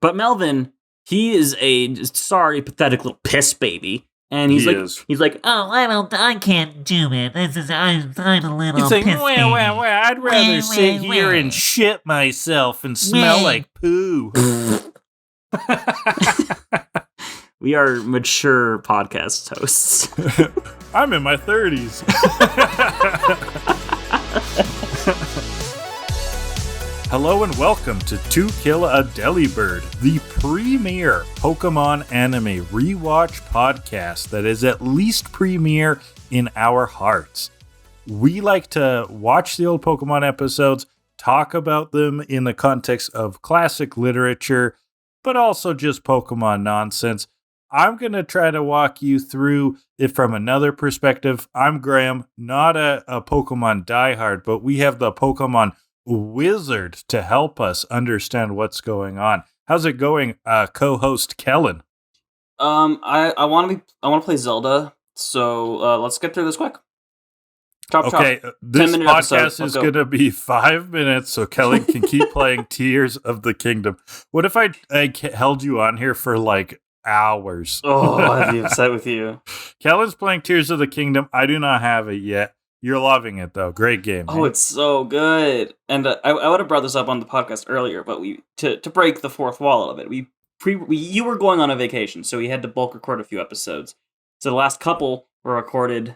But Melvin, he is a sorry, pathetic little piss baby. And he's like, oh, I can't do it. I'm a little He's like, piss baby. I'd rather sit here and shit myself and smell like poo. We are mature podcast hosts. I'm in my 30s. Hello and welcome to Kill a Delibird, the premier Pokemon anime rewatch podcast that is at least premier in our hearts. We like to watch the old Pokemon episodes, talk about them in the context of classic literature, but also just Pokemon nonsense. I'm going to try to walk you through it from another perspective. I'm Graham, not a Pokemon diehard, but we have the Pokemon wizard to help us understand what's going on. How's it going, co-host Kellan? I want to play Zelda, so let's get through this quick. Chop. This podcast is going to be 5 minutes, so Kellan can keep playing Tears of the Kingdom. What if I held you on here for like hours? Oh, I'd be upset with you. Kellan's playing Tears of the Kingdom. I do not have it yet. You're loving it, though. Great game. Oh, it's so good. And I would have brought this up on the podcast earlier, but to break the fourth wall of it, you were going on a vacation, so we had to bulk record a few episodes. So the last couple were recorded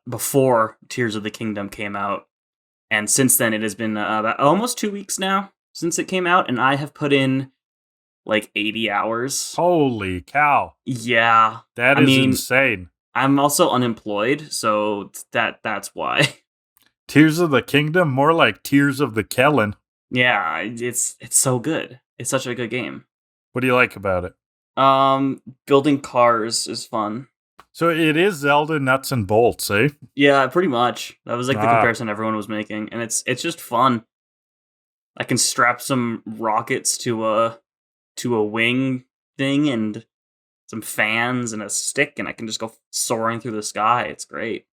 before Tears of the Kingdom came out, and since then it has been about almost 2 weeks now since it came out, and I have put in like 80 hours. Holy cow! Yeah, that is insane. I'm also unemployed, so that's why. Tears of the Kingdom? More like Tears of the Kellan. Yeah, it's so good. It's such a good game. What do you like about it? Building cars is fun. So it is Zelda nuts and bolts, eh? Yeah, pretty much. That was like the comparison everyone was making, and it's just fun. I can strap some rockets to a wing thing and some fans and a stick, and I can just go soaring through the sky. It's great.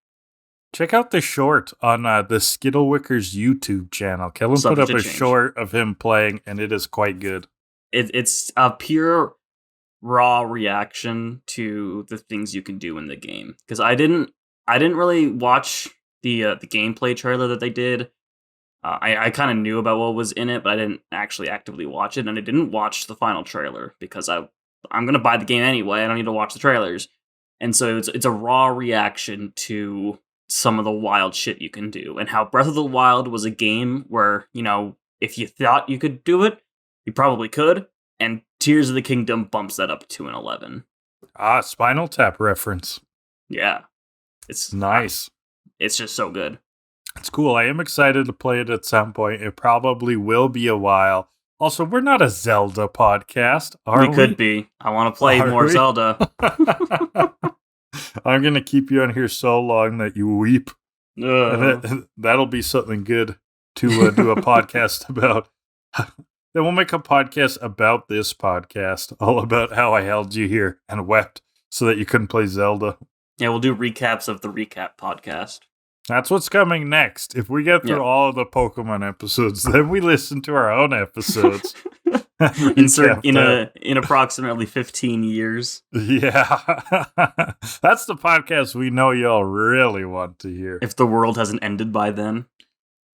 Check out the short on the Skittlewicker's YouTube channel. Kellan put up a short of him playing, and it is quite good. It's a pure raw reaction to the things you can do in the game. Because I didn't really watch the gameplay trailer that they did. I kind of knew about what was in it, but I didn't actually actively watch it, and I didn't watch the final trailer because I'm going to buy the game anyway. I don't need to watch the trailers. And so it's a raw reaction to some of the wild shit you can do, and how Breath of the Wild was a game where, you know, if you thought you could do it, you probably could. And Tears of the Kingdom bumps that up to an 11. Spinal Tap reference. Yeah. It's nice. It's just so good. It's cool. I am excited to play it at some point. It probably will be a while. Also, we're not a Zelda podcast, are we? We could be. I want to play more Zelda. I'm going to keep you on here so long that you weep. That'll be something good to do a podcast about. Then we'll make a podcast about this podcast, all about how I held you here and wept so that you couldn't play Zelda. Yeah, we'll do recaps of the recap podcast. That's what's coming next. If we get through all of the Pokemon episodes, then we listen to our own episodes. in approximately 15 years. Yeah. That's the podcast we know y'all really want to hear. If the world hasn't ended by then.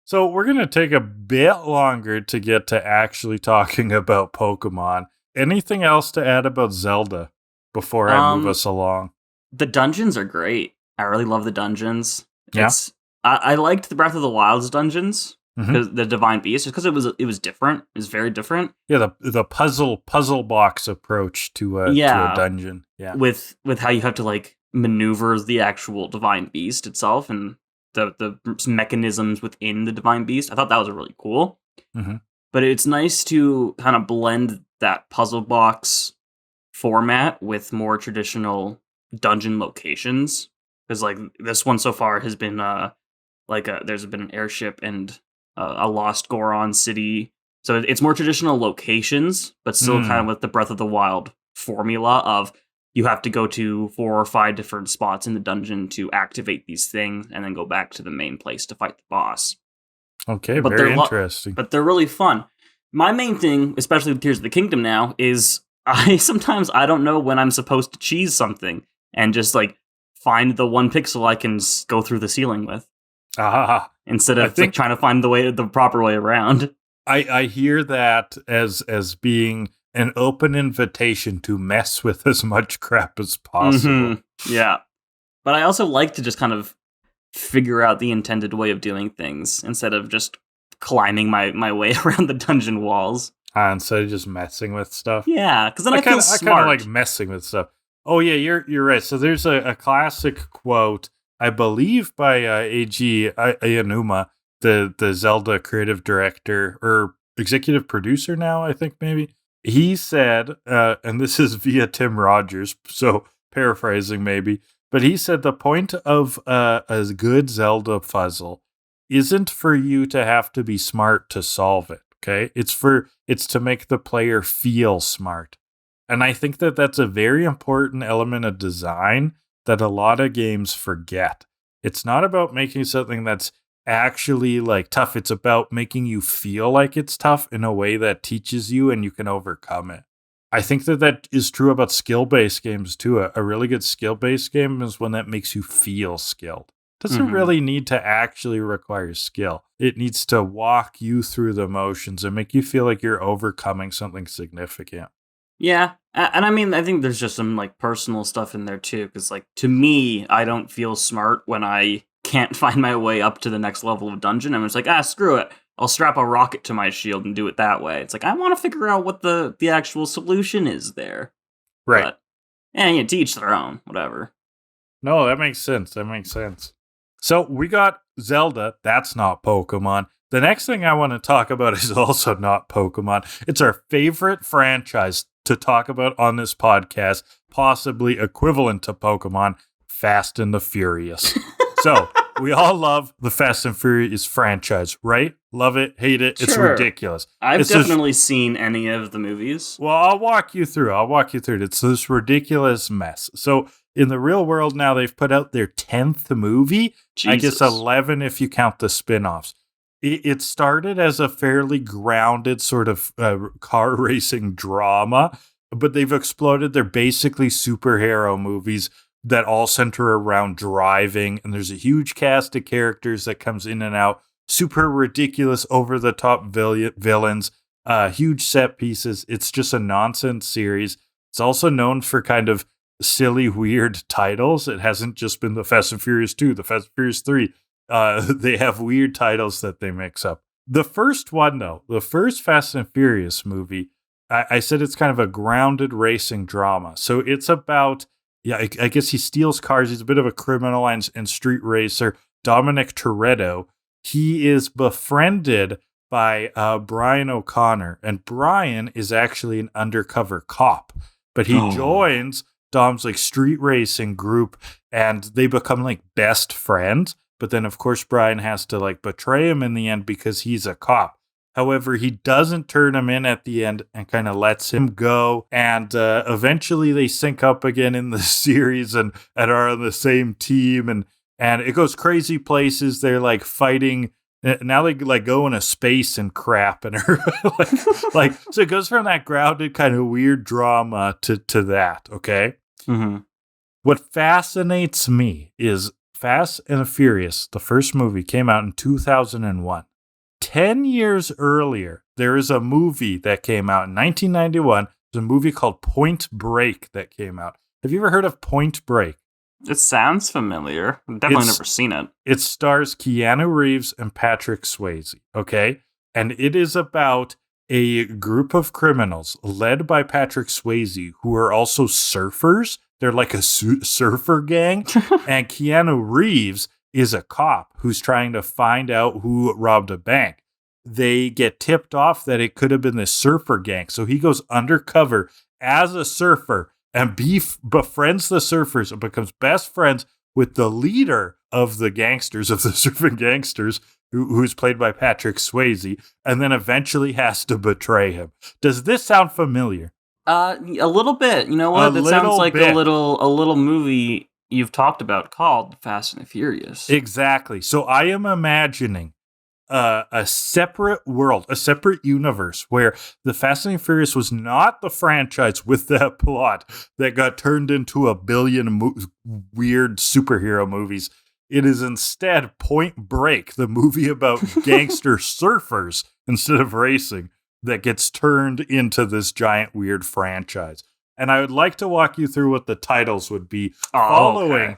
So we're going to take a bit longer to get to actually talking about Pokemon. Anything else to add about Zelda before I move us along? The dungeons are great. I really love the dungeons. Yeah. I liked the Breath of the Wild's dungeons, the Divine Beast, just because it was different. It was very different. Yeah, the puzzle box approach to a dungeon. Yeah, with how you have to like maneuver the actual Divine Beast itself and the mechanisms within the Divine Beast. I thought that was really cool. Mm-hmm. But it's nice to kind of blend that puzzle box format with more traditional dungeon locations. Because like this one so far has been there's been an airship and a lost Goron city, so it's more traditional locations, but still kind of with the Breath of the Wild formula of you have to go to 4 or 5 different spots in the dungeon to activate these things, and then go back to the main place to fight the boss. Okay, very interesting. But they're really fun. My main thing, especially with Tears of the Kingdom now, is I don't know when I'm supposed to cheese something and just like find the one pixel I can go through the ceiling with instead of like, trying to find the proper way around. I hear that as being an open invitation to mess with as much crap as possible. Mm-hmm. Yeah. But I also like to just kind of figure out the intended way of doing things instead of just climbing my way around the dungeon walls. Instead of just messing with stuff. Yeah, because then I feel smart. I kind of like messing with stuff. Oh yeah, you're right. So there's a classic quote, I believe by Eiji Aonuma, the Zelda creative director or executive producer now, I think maybe. He said, and this is via Tim Rogers, so paraphrasing maybe, but he said the point of a good Zelda puzzle isn't for you to have to be smart to solve it, okay? It's to make the player feel smart. And I think that that's a very important element of design that a lot of games forget. It's not about making something that's actually like tough. It's about making you feel like it's tough in a way that teaches you and you can overcome it. I think that is true about skill-based games too. A really good skill-based game is one that makes you feel skilled. Doesn't really need to actually require skill. It needs to walk you through the motions and make you feel like you're overcoming something significant. Yeah, and I mean, I think there's just some like personal stuff in there too, because like to me, I don't feel smart when I can't find my way up to the next level of dungeon. I'm just like, screw it. I'll strap a rocket to my shield and do it that way. It's like, I want to figure out what the actual solution is there. Right. But, and to each their own, whatever. No, that makes sense. So we got Zelda. That's not Pokemon. The next thing I want to talk about is also not Pokemon. It's our favorite franchise to talk about on this podcast, possibly equivalent to Pokemon, Fast and the Furious. So we all love the Fast and Furious franchise, right? Love it, hate it. It's ridiculous. I've definitely seen any of the movies. Well, I'll walk you through it. It's this ridiculous mess. So in the real world now, they've put out their 10th movie. Jesus. I guess 11 if you count the spin-offs. It started as a fairly grounded sort of car racing drama, but they've exploded. They're basically superhero movies that all center around driving, and there's a huge cast of characters that comes in and out, super ridiculous, over-the-top villains, huge set pieces. It's just a nonsense series. It's also known for kind of silly, weird titles. It hasn't just been the Fast and Furious 2, the Fast and Furious 3. They have weird titles that they mix up. The first one, though, the first Fast and Furious movie, I said it's kind of a grounded racing drama. So it's about, I guess he steals cars. He's a bit of a criminal and street racer. Dominic Toretto. He is befriended by Brian O'Connor, and Brian is actually an undercover cop, but he joins Dom's like street racing group, and they become like best friends. But then, of course, Brian has to like betray him in the end because he's a cop. However, he doesn't turn him in at the end and kind of lets him go. And eventually they sync up again in the series and are on the same team. And it goes crazy places. They're like fighting. Now they like go into space and crap. And like so it goes from that grounded kind of weird drama to that. Okay. Mm-hmm. What fascinates me is Fast and the Furious, the first movie, came out in 2001. 10 years earlier, there is a movie that came out in 1991. There's a movie called Point Break that came out. Have you ever heard of Point Break? It sounds familiar. I've definitely never seen it. It stars Keanu Reeves and Patrick Swayze, okay? And it is about a group of criminals led by Patrick Swayze who are also surfers. They're like a surfer gang. And Keanu Reeves is a cop who's trying to find out who robbed a bank. They get tipped off that it could have been this surfer gang. So he goes undercover as a surfer and befriends the surfers and becomes best friends with the leader of the gangsters, of the surfing gangsters, who's played by Patrick Swayze, and then eventually has to betray him. Does this sound familiar? A little bit. You know what? That sounds like a little movie you've talked about called Fast and the Furious. Exactly. So I am imagining a separate world, a separate universe where the Fast and Furious was not the franchise with that plot that got turned into a billion weird superhero movies. It is instead Point Break, the movie about gangster surfers instead of racing, that gets turned into this giant weird franchise. And I would like to walk you through what the titles would be following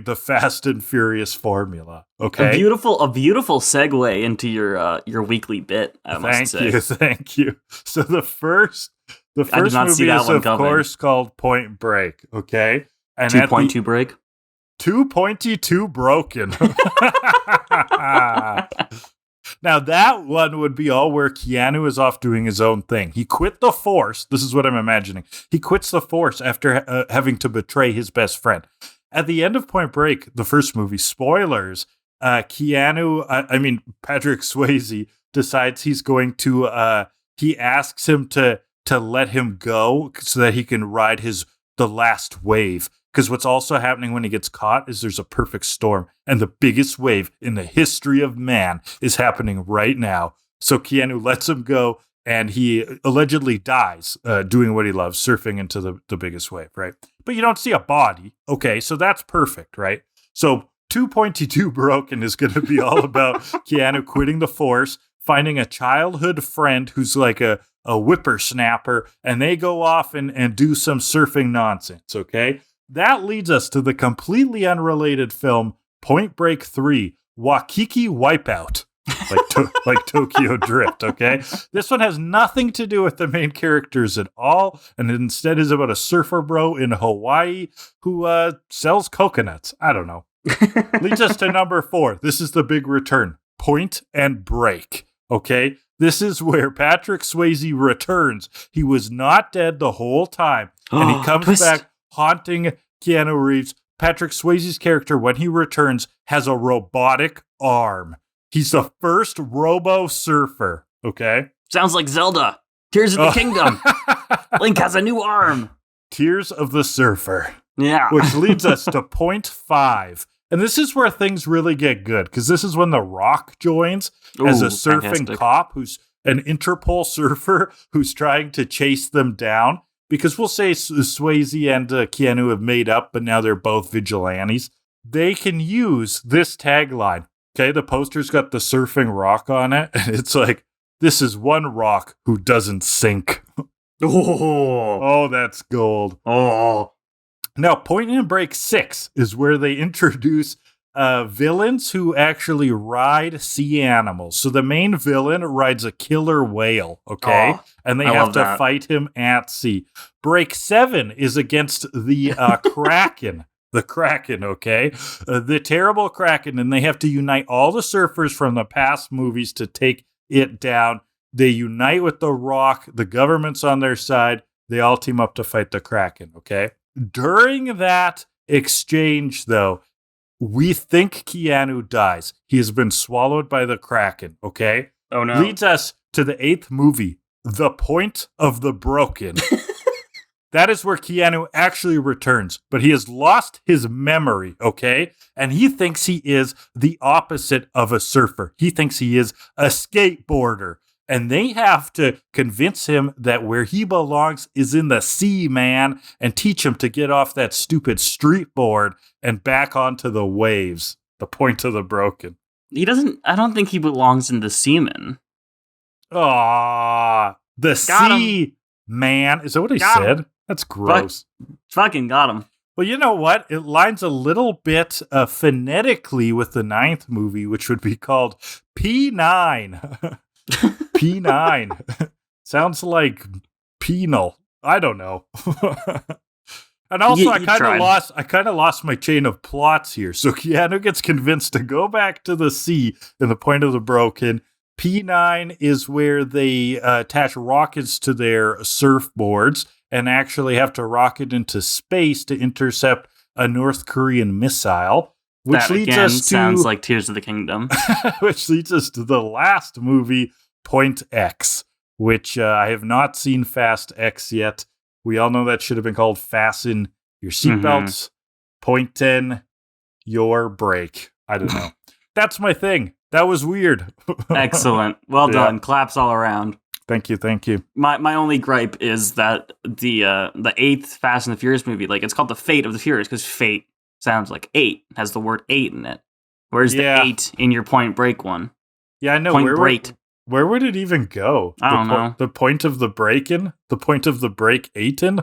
the Fast and Furious formula. Okay, a beautiful segue into your weekly bit. I must say. Thank you. So the first movie is of course called Point Break. Okay, and 2.2 break. 2.2 broken. Now, that one would be all where Keanu is off doing his own thing. He quit the Force. This is what I'm imagining. He quits the Force after having to betray his best friend. At the end of Point Break, the first movie, spoilers, Patrick Swayze decides he's going to, he asks him to let him go so that he can ride the last wave. Because what's also happening when he gets caught is there's a perfect storm, and the biggest wave in the history of man is happening right now. So Keanu lets him go, and he allegedly dies doing what he loves, surfing into the biggest wave, right? But you don't see a body. Okay, so that's perfect, right? So 2.22 Broken is going to be all about Keanu quitting the Force, finding a childhood friend who's like a whippersnapper, and they go off and do some surfing nonsense, okay? That leads us to the completely unrelated film Point Break 3, Waikiki Wipeout, like Tokyo Drift, okay? This one has nothing to do with the main characters at all, and it instead is about a surfer bro in Hawaii who sells coconuts. I don't know. Leads us to number 4. This is the big return, Point and Break, okay? This is where Patrick Swayze returns. He was not dead the whole time, and he comes back haunting Keanu Reeves. Patrick Swayze's character, when he returns, has a robotic arm. He's the first robo-surfer, okay? Sounds like Zelda. Tears of the Kingdom. Link has a new arm. Tears of the Surfer. Yeah. Which leads us to Point 5. And this is where things really get good, because this is when The Rock joins as a surfing cop who's an Interpol surfer who's trying to chase them down. Because we'll say Swayze and Keanu have made up, but now they're both vigilantes. They can use this tagline. Okay, the poster's got the surfing rock on it, and it's like, this is one rock who doesn't sink. Oh, that's gold. Oh. Now, Point and Break 6 is where they introduce villains who actually ride sea animals. So the main villain rides a killer whale, okay? And they have to fight him at sea. Break 7 is against the Kraken. The Kraken, okay? The terrible Kraken, and they have to unite all the surfers from the past movies to take it down. They unite with The Rock. The government's on their side. They all team up to fight the Kraken, okay? During that exchange, though, we think Keanu dies. He has been swallowed by the Kraken, okay? Oh, no. Leads us to the 8th movie, The Point of the Broken. That is where Keanu actually returns, but he has lost his memory, okay? And he thinks he is the opposite of a surfer. He thinks he is a skateboarder. And they have to convince him that where he belongs is in the sea, man, and teach him to get off that stupid street board and back onto the waves. The Point of the Broken. I don't think he belongs in the seaman. Aww. The sea, man. Is that what he said? That's gross. Fucking got him. Well, you know what? It lines a little bit phonetically with the 9th movie, which would be called P9. P9. Sounds like penal. I don't know. And also, I kind of lost my chain of plots here. So Keanu gets convinced to go back to the sea in The Point of the Broken. P9 is where they attach rockets to their surfboards and actually have to rocket into space to intercept a North Korean missile. Which that leads again us to sounds like Tears of the Kingdom. Which leads us to the last movie, Point X, which I have not seen Fast X yet. We all know that should have been called Fasten Your Seatbelts, Point 10, Your Break. I don't know. That's my thing. That was weird. Excellent. Well Yeah. done. Claps all around. Thank you. My only gripe is that the 8th Fast and the Furious movie, like, it's called The Fate of the Furious because fate sounds like 8, has the word 8 in it. Where's Yeah. the 8 in your Point Break one? Yeah, I know. Point Break. Where would it even go? I don't know. The point of the break-in? The point of the break 8-in?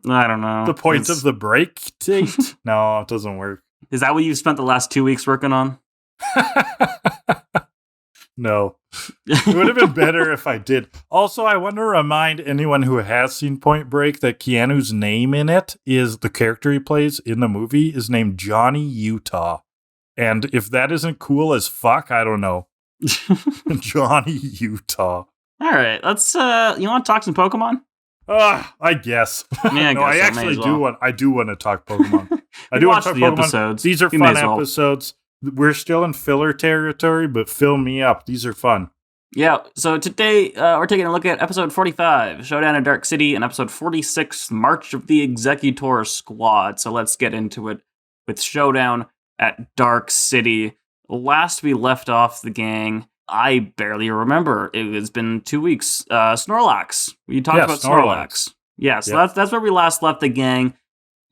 I don't know. The point of the break date? No, it doesn't work. Is that what you've spent the last 2 weeks working on? No. It would have been better if I did. Also, I want to remind anyone who has seen Point Break that Keanu's name in it is the character he plays in the movie is named Johnny Utah. And if that isn't cool as fuck, I don't know. Johnny Utah. All right, let's. You want to talk some Pokemon? I guess. Yeah, I No, guess I so, actually may as well. I do want to talk Pokemon. I We do want watched to talk the Pokemon. episodes. These are We may fun as well. episodes. We're still in filler territory, but fill me up. These are fun. Yeah, so today we're taking a look at episode 45, Showdown in Dark City, and episode 46, March of the Exeggutor Squad. So let's get into it with Showdown at Dark City. Last we left off the gang, I barely remember. It has been 2 weeks. Snorlax. We talked Yeah, about Snorlax. Snorlax. Yeah, so Yep. that's where we last left the gang,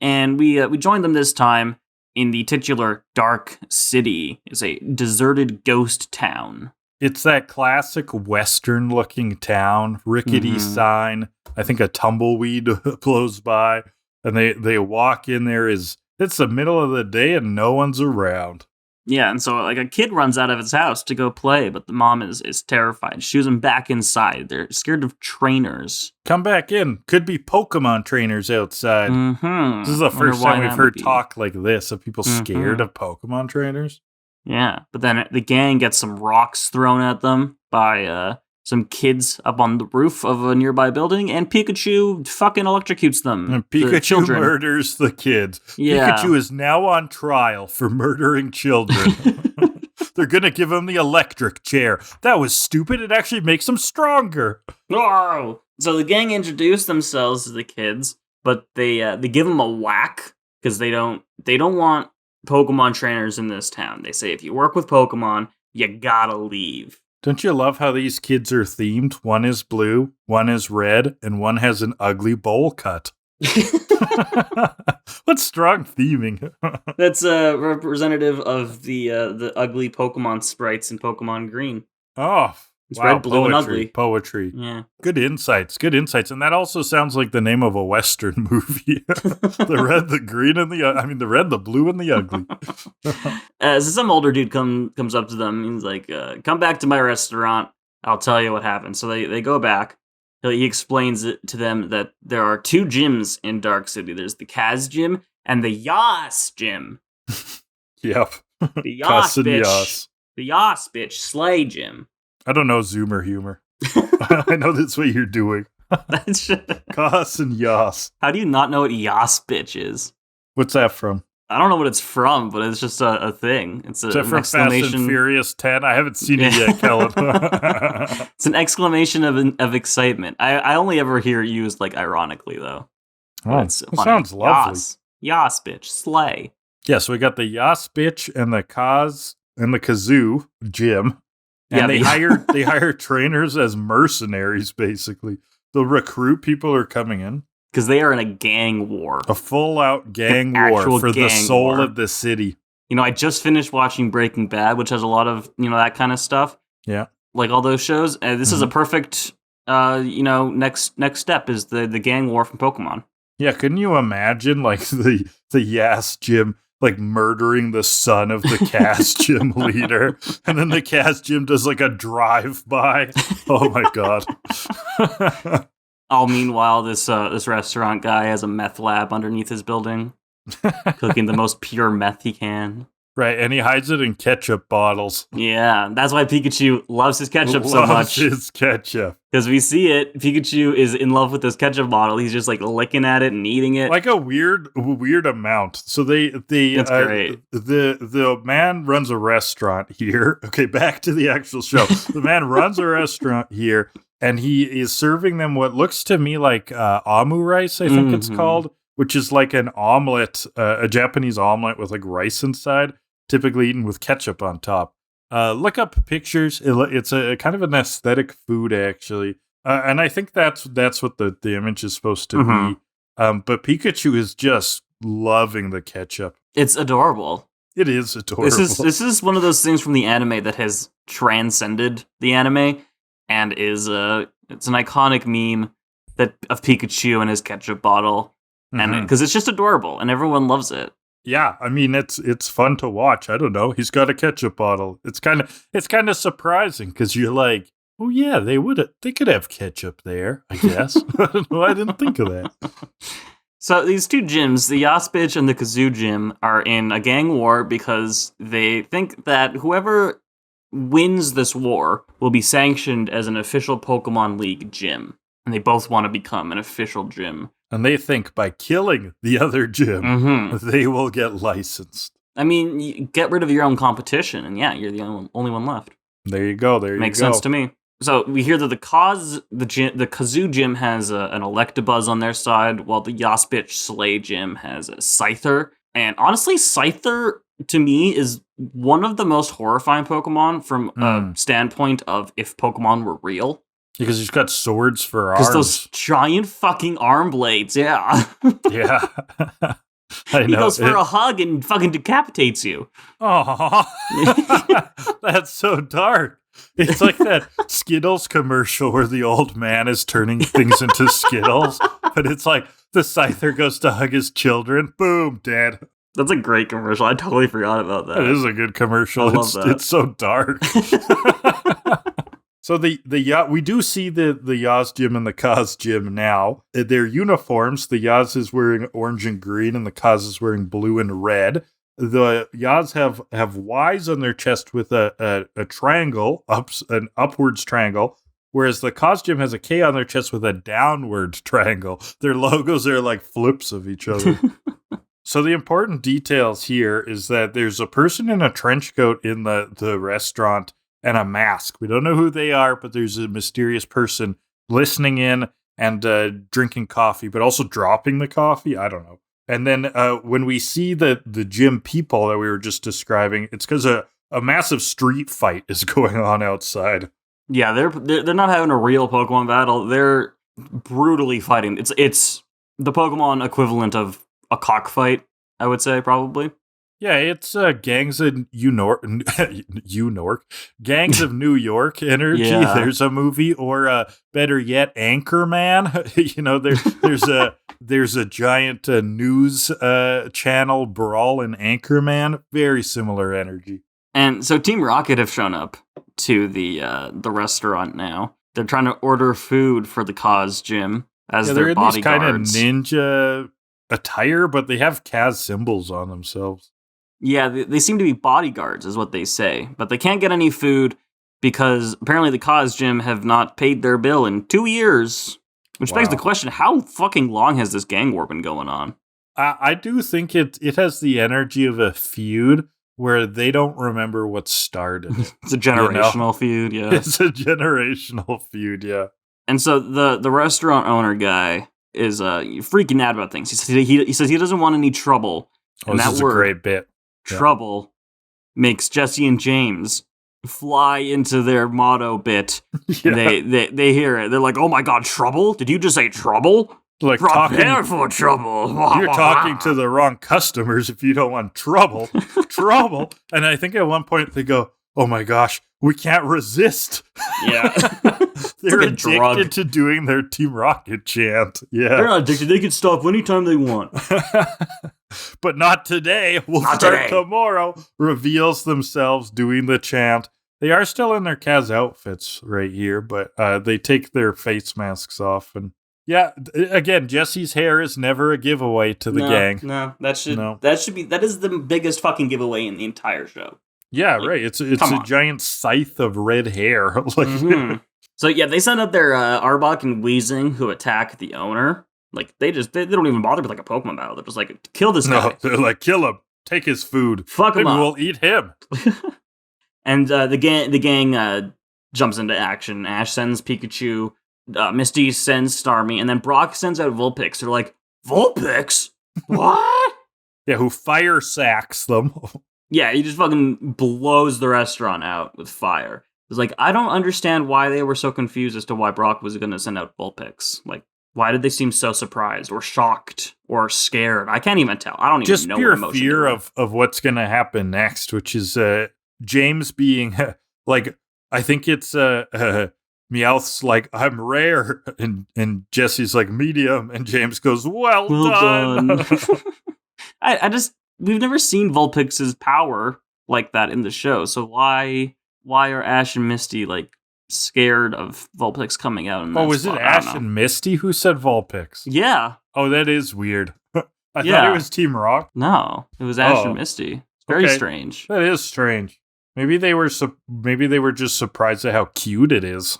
and we joined them this time in the titular Dark City. It's a deserted ghost town. It's that classic Western-looking town, rickety sign. I think a tumbleweed blows by, and they walk in there. It's the middle of the day, and no one's around. Yeah, and so like a kid runs out of his house to go play, but the mom is terrified. She shooes him back inside. They're scared of trainers. Come back in. Could be Pokemon trainers outside. Mm-hmm. This is the Wonder first why time we've that heard would be. talk like this of people scared of Pokemon trainers. Yeah, but then the gang gets some rocks thrown at them by some kids up on the roof of a nearby building, and Pikachu fucking electrocutes them. And the Pikachu children. murders the kids. Yeah. Pikachu is now on trial for murdering children. They're going to give him the electric chair. That was stupid. It actually makes him stronger. Oh! So the gang introduce themselves to the kids, but they give them a whack because they don't want Pokemon trainers in this town. They say if you work with Pokemon, you gotta leave. Don't you love how these kids are themed? One is blue, one is red, and one has an ugly bowl cut. What strong theming. That's representative of the ugly Pokemon sprites in Pokemon Green. Oh, It's wow, red, blue, and ugly. Poetry. Yeah. Good insights. And that also sounds like the name of a Western movie. The red, the green, and the red, the blue, and the ugly. So some older dude comes up to them. He's like, come back to my restaurant. I'll tell you what happened. So they go back. He explains it to them that there are 2 gyms in Dark City. There's the Kaz gym and the Yas gym. Yep. The Yas Cuss and bitch. yas. The Yas bitch Slay gym. I don't know Zoomer humor. I know that's what you're doing. That's Cuss and yas. How do you not know what Yas bitch is? What's that from? I don't know what it's from, but it's just a thing. It's Is that an from Fast exclamation. and Furious 10? I haven't seen it yet, Kellen. It's an exclamation of excitement. I only ever hear it used like ironically though. Oh, It's that funny. sounds lovely. Yas bitch, slay. Yeah, so we got the Yas bitch and the Kaz and the Kazoo gym. And Yeah, they hire trainers as mercenaries, basically. They'll recruit people who are coming in. Because they are in a gang war. A full-out gang An war actual for the gang soul war. of the city. You know, I just finished watching Breaking Bad, which has a lot of, that kind of stuff. Yeah. Like all those shows. And this is a perfect, next step is the gang war from Pokemon. Yeah, couldn't you imagine, like, the Yas gym, like, murdering the son of the Kaz gym leader? And then the Kaz gym does, like, a drive-by. Oh, my God. Oh, meanwhile, this restaurant guy has a meth lab underneath his building, cooking the most pure meth he can. Right, and he hides it in ketchup bottles. Yeah, that's why Pikachu loves his ketchup so Loves much. his ketchup. Because we see it, Pikachu is in love with this ketchup bottle. He's just like licking at it and eating it. Like a weird amount. So That's great. The man runs a restaurant here. Okay, back to the actual show. The man runs a restaurant here, and he is serving them what looks to me like amu rice, I think it's called, which is like an omelet, a Japanese omelet with like rice inside, typically eaten with ketchup on top. Look up pictures. It's a kind of an aesthetic food, actually. And I think that's what the image is supposed to be. But Pikachu is just loving the ketchup. It's adorable. It is adorable. This is one of those things from the anime that has transcended the anime and is it's an iconic meme of Pikachu and his ketchup bottle, and because it's just adorable and everyone loves it. Yeah, I mean it's fun to watch. I don't know. He's got a ketchup bottle. It's kind of surprising because you're like, oh yeah, they could have ketchup there. I guess. I don't know. I didn't think of that. So these two gyms, the Yaspich and the Kazoo gym, are in a gang war because they think that whoever wins this war will be sanctioned as an official Pokemon League gym. And they both want to become an official gym. And they think by killing the other gym, they will get licensed. I mean, you get rid of your own competition, and yeah, you're the only one left. There you go. Makes sense to me. So we hear that the Kazoo gym has an electabuzz on their side, while the Yaspich Slay gym has a scyther. And honestly, scyther, to me, is one of the most horrifying Pokemon from a standpoint of if Pokemon were real. Because he's got swords for arms. Because those giant fucking arm blades, yeah. Yeah. I know. He goes for a hug and fucking decapitates you. Oh, that's so dark. It's like that Skittles commercial where the old man is turning things into Skittles, but it's like the scyther goes to hug his children. Boom, dead. That's a great commercial. I totally forgot about that. It is a good commercial. I love that. It's so dark. So we do see the Yaz gym and the Kaz gym now. Their uniforms, the Yaz is wearing orange and green, and the Kaz is wearing blue and red. The Yaz have Ys on their chest with a triangle, an upwards triangle, whereas the Kaz gym has a K on their chest with a downward triangle. Their logos are like flips of each other. So the important details here is that there's a person in a trench coat in the restaurant and a mask. We don't know who they are, but there's a mysterious person listening in and drinking coffee, but also dropping the coffee. I don't know. And then when we see the gym people that we were just describing, it's because a massive street fight is going on outside. Yeah, they're not having a real Pokemon battle. They're brutally fighting. It's the Pokemon equivalent of a cockfight, I would say, probably. Yeah, it's gangs of Gangs of New York energy. Yeah. There's a movie, or better yet, Anchorman. You know, there's a giant news channel brawl in Anchorman. Very similar energy. And so Team Rocket have shown up to the restaurant now. They're trying to order food for the Kaz gym as their bodyguards. They're in this kind of ninja attire, but they have Kaz symbols on themselves. Yeah, they seem to be bodyguards, is what they say. But they can't get any food because apparently the Kaz gym have not paid their bill in 2 years. Which begs the question, how fucking long has this gang war been going on? I do think it has the energy of a feud where they don't remember what started. It's a generational feud, yeah. It's a generational feud, yeah. And so the restaurant owner guy is freaking out about things. He says he doesn't want any trouble. And this is a great bit. Trouble makes Jesse and James fly into their motto bit. Yeah. They hear it. They're like, "Oh my god, trouble? Did you just say trouble? Like prepare for trouble." You're talking to the wrong customers if you don't want trouble. Trouble. And I think at one point they go, "Oh my gosh, we can't resist." Yeah. They're like addicted to doing their Team Rocket chant. Yeah. They're not addicted. They can stop anytime they want. But not today. We'll start tomorrow. Reveals themselves doing the chant. They are still in their Kaz outfits right here, but they take their face masks off. And yeah, again, Jesse's hair is never a giveaway to the gang. No, that is the biggest fucking giveaway in the entire show. Yeah, like, right. It's a giant scythe of red hair. So yeah, they send up their Arbok and Weezing who attack the owner. Like they don't even bother with like a Pokemon battle. They're just like, kill this guy. No, they're like, kill him. Take his food. Fuck him up. We'll eat him. And the gang jumps into action. Ash sends Pikachu. Misty sends Starmie, and then Brock sends out Vulpix. They're like, Vulpix? What? Yeah, who fire sacks them. Yeah, he just fucking blows the restaurant out with fire. It's like, I don't understand why they were so confused as to why Brock was going to send out Vulpix. Like, why did they seem so surprised or shocked or scared? I can't even tell. I don't even know what emotion. Just pure fear of what's going to happen next, which is James being like, I think it's Meowth's like, I'm rare, and Jesse's like, medium, and James goes, well done. We've never seen Vulpix's power like that in the show, so why are Ash and Misty like scared of Vulpix coming out? Was it Ash and Misty who said Vulpix? Yeah. Oh, that is weird. I thought it was Team Rock. No, it was Ash and Misty. It's very strange. That is strange. Maybe they were just surprised at how cute it is.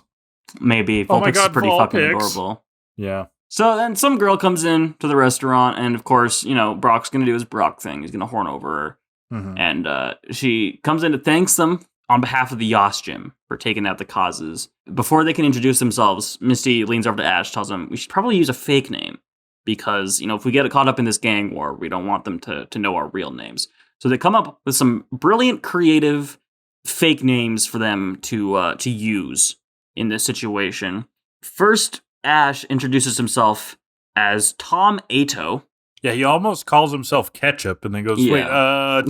Maybe. Vulpix is pretty fucking adorable. Yeah. So then some girl comes in to the restaurant, and of course, Brock's going to do his Brock thing. He's going to horn over her. Mm-hmm. And she comes in to thank them on behalf of the Yas Gym for taking out the causes. Before they can introduce themselves, Misty leans over to Ash, tells him, we should probably use a fake name. Because, if we get caught up in this gang war, we don't want them to know our real names. So they come up with some brilliant, creative fake names for them to use in this situation. First, Ash introduces himself as Tom Ato. Yeah, he almost calls himself Ketchup and then goes, wait,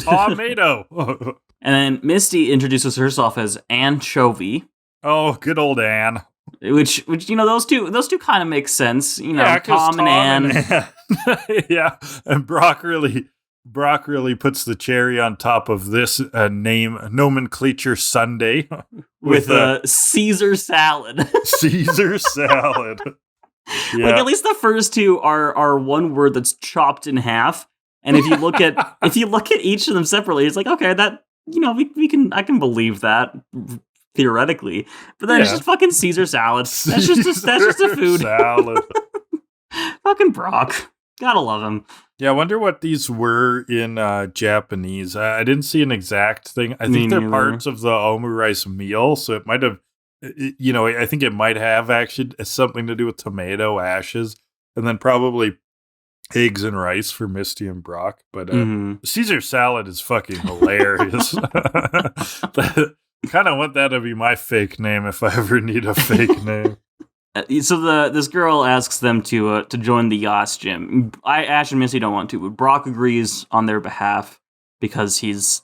Tomato. And then Misty introduces herself as Anchovy. Oh, good old Anne. Which those two kind of make sense. Tom and Anne. Yeah, and Brock really puts the cherry on top of this name nomenclature sundae with a Caesar salad. Caesar salad. Yeah. Like at least the first two are one word that's chopped in half, and if you look at each of them separately, it's like, okay, that I can believe that theoretically, but then it's just fucking Caesar salad. That's just a food salad. Fucking Brock, gotta love him. Yeah, I wonder what these were in Japanese. I didn't see an exact thing. I think they're parts of the omurice meal, so it might have, I think it might have actually something to do with tomato ashes, and then probably eggs and rice for Misty and Brock. But Caesar salad is fucking hilarious. Kind of want that to be my fake name if I ever need a fake name. So this girl asks them to join the Yas Gym. Ash and Misty don't want to, but Brock agrees on their behalf because he's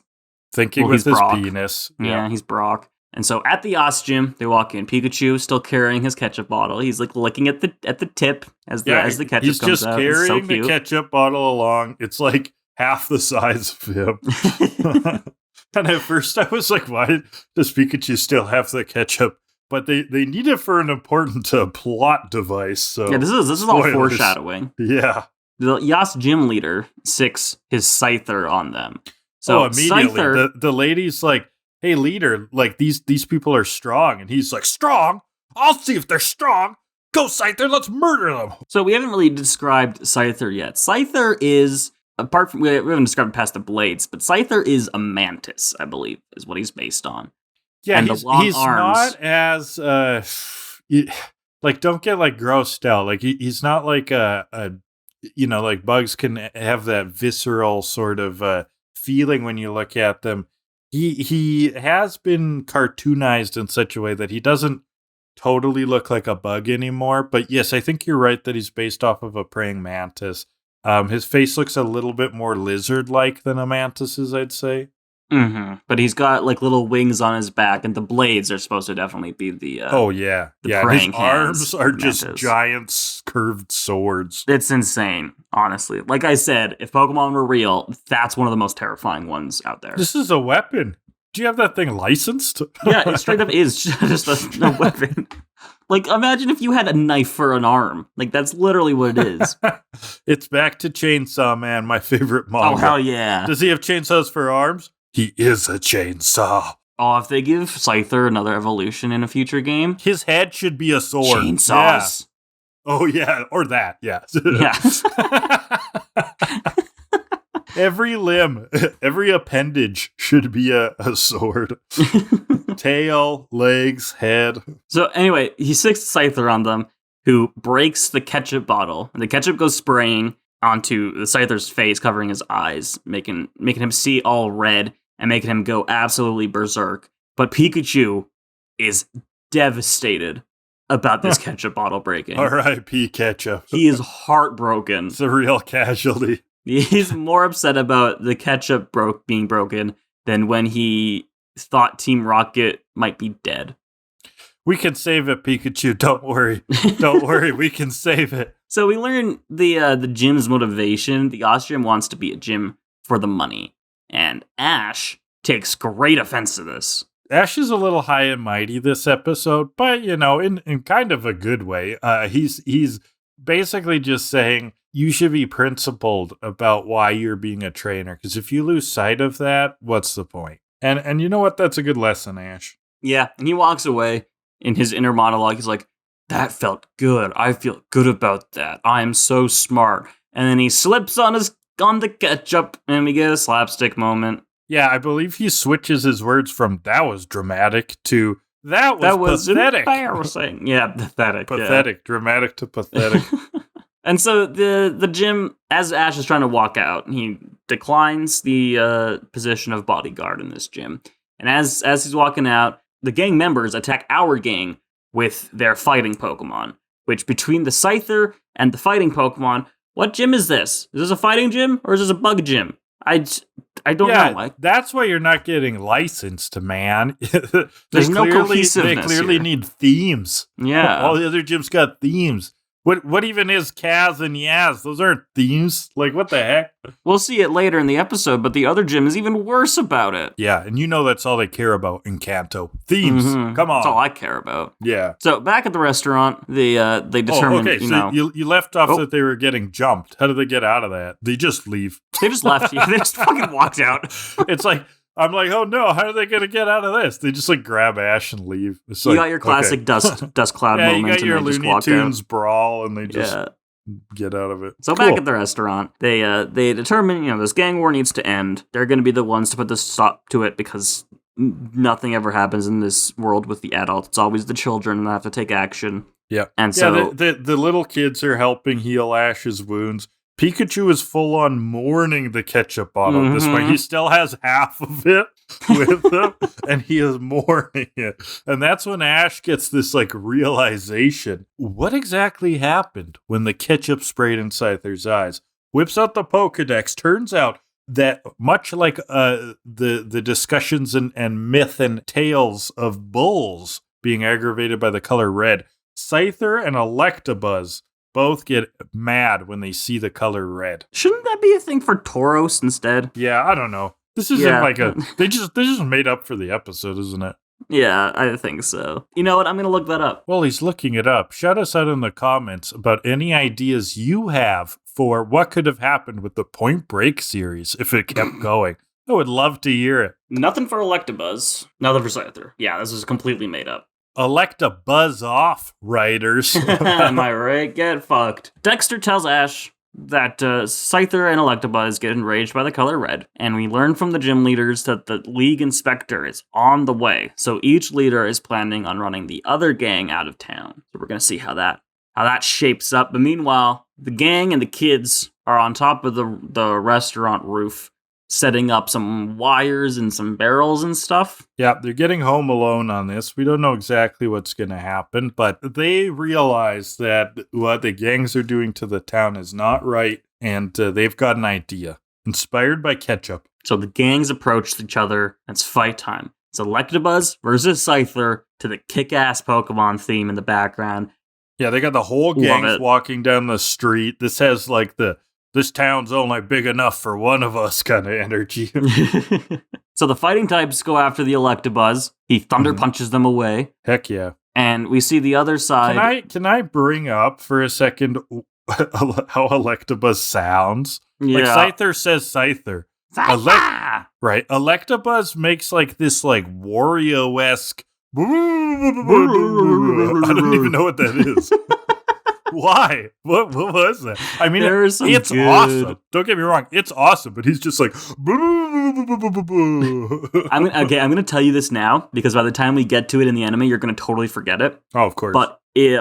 thinking with his penis. Yeah, he's Brock. And so at the Yas Gym, they walk in. Pikachu still carrying his ketchup bottle. He's like looking at the tip as the ketchup comes out. He's just carrying the ketchup bottle along. It's like half the size of him. And at first I was like, why does Pikachu still have the ketchup? But they need it for an important plot device. So yeah, this is all foreshadowing. Yeah. The Yas Gym leader sicks his scyther on them. So immediately the lady's like, hey leader, like these people are strong. And he's like, strong? I'll see if they're strong. Go Scyther, let's murder them. So we haven't really described Scyther yet. Scyther is, apart from, we haven't described past the blades, but Scyther is a mantis, I believe, is what he's based on. Yeah, and he's not as, like, don't get, like, grossed out. Like, he's not like like bugs can have that visceral sort of feeling when you look at them. He has been cartoonized in such a way that he doesn't totally look like a bug anymore. But yes, I think you're right that he's based off of a praying mantis. His face looks a little bit more lizard-like than a mantis's, I'd say. Mm-hmm. But he's got like little wings on his back, and the blades are supposed to definitely be the his arms are just giant curved swords. It's insane, honestly. Like I said, if Pokemon were real, that's one of the most terrifying ones out there. This is a weapon. Do you have that thing licensed? Yeah, it straight up is just a weapon. Like, imagine if you had a knife for an arm. Like, that's literally what it is. It's back to Chainsaw Man, my favorite manga. Oh, hell yeah. Does he have chainsaws for arms? He is a chainsaw. Oh, if they give Scyther another evolution in a future game, his head should be a sword. Chainsaws. Yeah. Oh, yeah. Or that. Yeah. Yeah. Every limb, every appendage should be a sword. Tail, legs, head. So anyway, he sicks Scyther on them, who breaks the ketchup bottle, and the ketchup goes spraying onto the Scyther's face, covering his eyes, making him see all red. and making him go absolutely berserk. But Pikachu is devastated about this ketchup bottle breaking. R.I.P. Ketchup. He is heartbroken. It's a real casualty. He's more upset about the ketchup being broken than when he thought Team Rocket might be dead. We can save it, Pikachu. Don't worry. Don't worry. We can save it. So we learn the gym's motivation. The Ostrium wants to be a gym for the money. And Ash takes great offense to this. Ash is a little high and mighty this episode, but, in kind of a good way. He's basically just saying you should be principled about why you're being a trainer. Because if you lose sight of that, what's the point? And you know what? That's a good lesson, Ash. Yeah, and he walks away. In his inner monologue, he's like, that felt good. I feel good about that. I am so smart. And then he slips on the ketchup, and we get a slapstick moment. Yeah, I believe he switches his words from "that was dramatic" to "that was pathetic." Embarrassing. Yeah, pathetic. Pathetic, dramatic to pathetic. And so the gym, as Ash is trying to walk out, he declines the position of bodyguard in this gym. And as he's walking out, the gang members attack our gang with their fighting Pokemon, which between the Scyther and the fighting Pokemon, what gym is this? Is this a fighting gym or is this a bug gym? I don't know. That's why you're not getting licensed, man. There's no cohesiveness. They clearly need themes. Yeah. All the other gyms got themes. What even is Kaz and Yaz? Those aren't themes. Like, what the heck? We'll see it later in the episode, but the other gym is even worse about it. Yeah, and that's all they care about in Kanto. Themes. Mm-hmm. Come on. That's all I care about. Yeah. So back at the restaurant, they determined, you left off that they were getting jumped. How did they get out of that? They just leave. They just left. They just fucking walked out. It's like, I'm like, oh no, how are they going to get out of this? They just grab Ash and leave. It's you got your classic dust cloud moment. You got your Looney Tunes brawl and they just get out of it. So cool. Back at the restaurant, they determine, this gang war needs to end. They're going to be the ones to put the stop to it because nothing ever happens in this world with the adults. It's always the children that have to take action. Yeah. And so the little kids are helping heal Ash's wounds. Pikachu is full on mourning the ketchup bottle at this point. He still has half of it with him, and he is mourning it. And that's when Ash gets this realization. What exactly happened when the ketchup sprayed in Scyther's eyes? Whips out the Pokedex. Turns out that much like the discussions and myth and tales of bulls being aggravated by the color red, Scyther and Electabuzz both get mad when they see the color red. Shouldn't that be a thing for Tauros instead? Yeah, I don't know. This isn't they just made up for the episode, isn't it? Yeah, I think so. You know what? I'm going to look that up. Well, he's looking it up. Shout us out in the comments about any ideas you have for what could have happened with the Point Break series if it kept going. I would love to hear it. Nothing for Electabuzz. Nothing for Scyther. Yeah, this is completely made up. Electabuzz off, writers. Am I right? Get fucked. Dexter tells Ash that Scyther and Electabuzz get enraged by the color red, and we learn from the gym leaders that the league inspector is on the way. So each leader is planning on running the other gang out of town. So we're gonna see how that shapes up. But meanwhile, the gang and the kids are on top of the restaurant roof, setting up some wires and some barrels and stuff. Yeah, they're getting home alone on this. We don't know exactly what's going to happen, but they realize that what the gangs are doing to the town is not right, and they've got an idea. Inspired by ketchup. So the gangs approach each other. It's fight time. It's Electabuzz versus Scyther to the kick-ass Pokemon theme in the background. Yeah, they got the whole gang walking down the street. This has this town's only big enough for one of us kind of energy. So the fighting types go after the Electabuzz. He thunder punches them away. Heck yeah. And we see the other side. Can I bring up for a second how Electabuzz sounds? Yeah. Scyther says Scyther. Right. Electabuzz makes this Wario-esque. I don't even know what that is. Why? What was that? I mean, it's awesome. Don't get me wrong. It's awesome, but he's just I'm going to tell you this now, because by the time we get to it in the anime, you're going to totally forget it. Oh, of course. But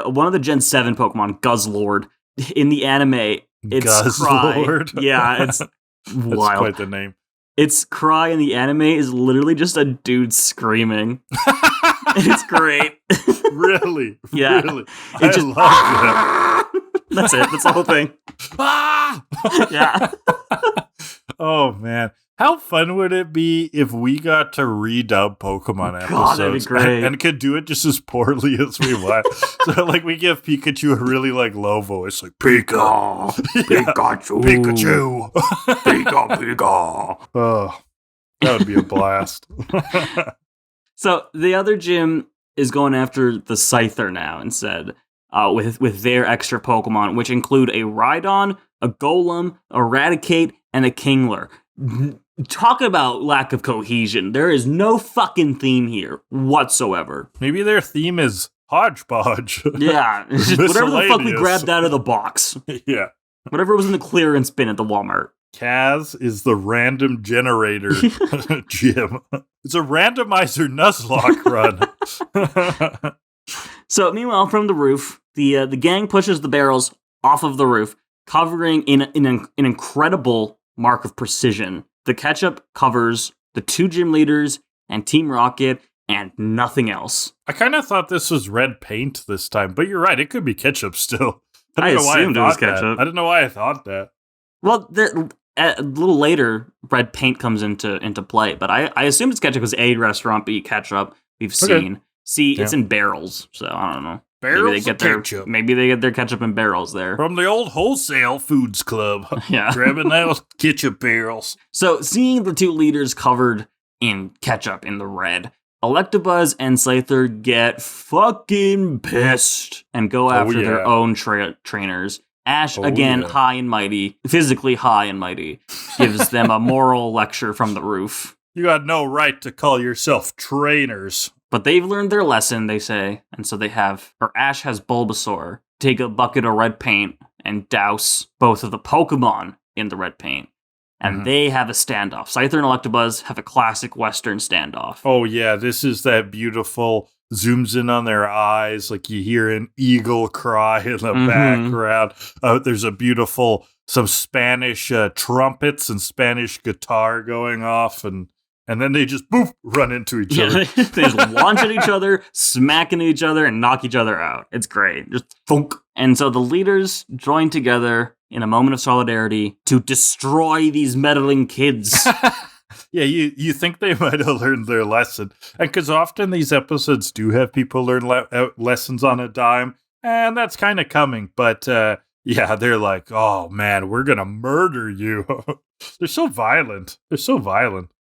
one of the Gen 7 Pokemon, Guzzlord, in the anime, it's Guzzlord? Yeah, it's wild. That's quite the name. its cry in the anime is literally just a dude screaming. It's great. Really? Yeah. Really? It just, love that. That's it. That's the whole thing. Ah! Yeah. Oh, man. How fun would it be if we got to redub Pokemon episodes God, that'd be great. and could do it just as poorly as we want? So, like, we give Pikachu a really, like, low voice, like, Pika! Pikachu! Pikachu! Pika! Oh, that would be a blast. So the other gym is going after the Scyther now instead, with their extra Pokemon, which include a Rhydon, a Golem, a Raticate, and a Kingler. Talk about lack of cohesion. There is no fucking theme here whatsoever. Maybe their theme is hodgepodge. Yeah, it's just whatever the fuck we grabbed out of the box. Yeah. Whatever was in the clearance bin at the Walmart. Kaz is the random generator gym. It's a randomizer Nuzlocke run. So meanwhile, from the roof, the gang pushes the barrels off of the roof, covering in an incredible mark of precision. The ketchup covers the two gym leaders and Team Rocket and nothing else. I kind of thought this was red paint this time, but you're right. It could be ketchup still. I assumed it was ketchup. I don't know why I thought that. Well, a little later, red paint comes into play, but I assumed it's ketchup because A, restaurant, B, ketchup we've seen. C, it's in barrels, so I don't know. Barrels of ketchup. Maybe they get their ketchup in barrels there. From the old wholesale foods club. Yeah. Grabbing those ketchup barrels. So, seeing the two leaders covered in ketchup in the red, Electabuzz and Scyther get fucking pissed and go after their own trainers. Ash, again, high and mighty, physically high and mighty, gives them a moral lecture from the roof. You got no right to call yourself trainers. But they've learned their lesson, they say, and so Ash has Bulbasaur take a bucket of red paint and douse both of the Pokemon in the red paint. And they have a standoff. Scyther and Electabuzz have a classic Western standoff. Oh yeah, this is that beautiful, zooms in on their eyes, like you hear an eagle cry in the background. There's a beautiful, some Spanish trumpets and Spanish guitar going off, and then they just, poof, run into each other. They just launch at each other, smack into each other, and knock each other out. It's great. Just thunk. And so the leaders join together in a moment of solidarity to destroy these meddling kids. Yeah, you think they might have learned their lesson. And because often these episodes do have people learn lessons on a dime, and that's kind of coming. But yeah, they're like, oh man, we're going to murder you. They're so violent.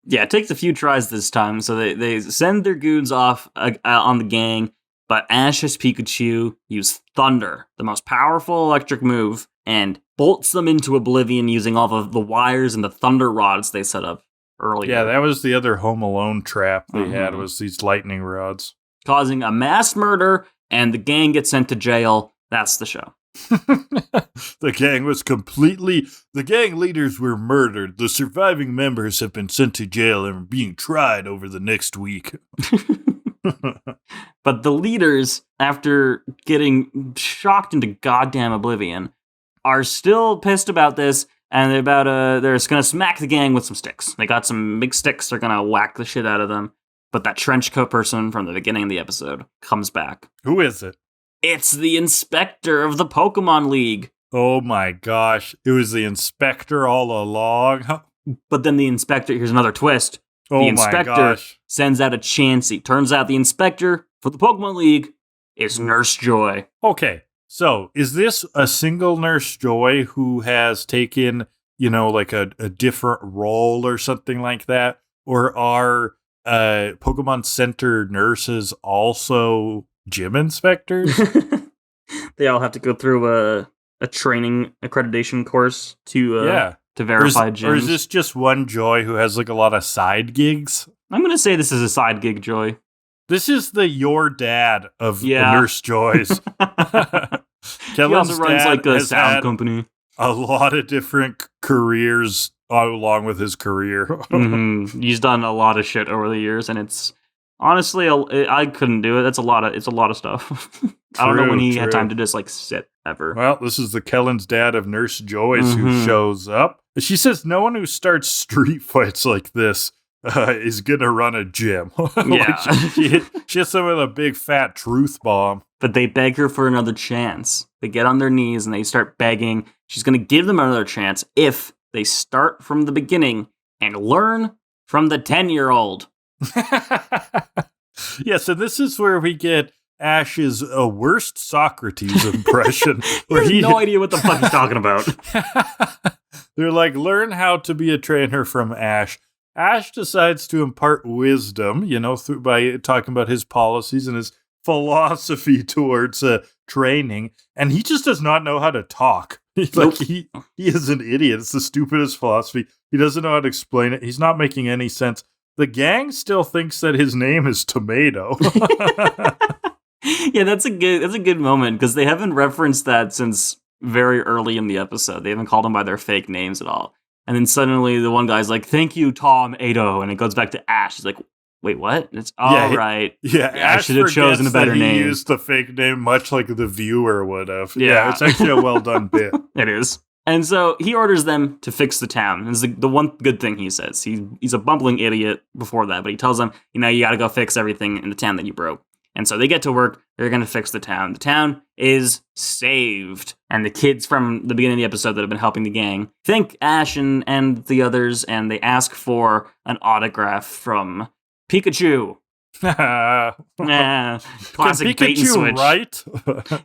Yeah, it takes a few tries this time, so they send their goons off on the gang, but Ash's Pikachu used Thunder, the most powerful electric move, and bolts them into oblivion using all of the wires and the thunder rods they set up earlier. Yeah, that was the other Home Alone trap they had, was these lightning rods. Causing a mass murder, and the gang gets sent to jail. That's the show. The gang leaders were murdered. The surviving members have been sent to jail and are being tried over the next week. But the leaders, after getting shocked into goddamn oblivion, are still pissed about this, and they're just gonna smack the gang with some sticks. They got some big sticks, they're gonna whack the shit out of them. But that trench coat person from the beginning of the episode comes back. Who is it? It's the inspector of the Pokemon League. Oh my gosh. It was the inspector all along. But then the inspector, here's another twist. The inspector sends out a Chansey. Turns out the inspector for the Pokemon League is Nurse Joy. Okay, so is this a single Nurse Joy who has taken, like a different role or something like that? Or are Pokemon Center nurses also gym inspectors? They all have to go through a training accreditation course to verify gyms. Or is this just one Joy who has like a lot of side gigs? I'm going to say this is a side gig Joy. This is your dad of the Nurse Joys. He also runs like a sound company. A lot of different careers along with his career. He's done a lot of shit over the years, and it's Honestly, I couldn't do it. It's a lot of stuff. I don't know when he had time to just like sit ever. Well, this is the Kellan's dad of Nurse Joyce who shows up. She says no one who starts street fights like this is gonna run a gym. Yeah. she hits them with a big fat truth bomb. But they beg her for another chance. They get on their knees and they start begging. She's gonna give them another chance if they start from the beginning and learn from the 10-year-old. Yeah, so this is where we get Ash's worst Socrates impression. He has no idea what the fuck he's talking about. They're like, learn how to be a trainer from Ash. Ash decides to impart wisdom, by talking about his policies and his philosophy towards training, and he just does not know how to talk. He is an idiot. It's the stupidest philosophy. He doesn't know how to explain it. He's not making any sense. The gang still thinks that his name is Tomato. Yeah, that's a good moment because they haven't referenced that since very early in the episode. They haven't called them by their fake names at all. And then suddenly the one guy's like, "Thank you, Tom Ado," and it goes back to Ash. He's like, "Wait, what?" And it's right. Yeah, I should have chosen a better name. He used the fake name much like the viewer would have. Yeah, it's actually a well done bit. It is. And so he orders them to fix the town. This is the one good thing he says. He's a bumbling idiot before that, but he tells them, you got to go fix everything in the town that you broke. And so they get to work. They're going to fix the town. The town is saved. And the kids from the beginning of the episode that have been helping the gang thank Ash and the others, and they ask for an autograph from Pikachu. Classic bait and switch. Right?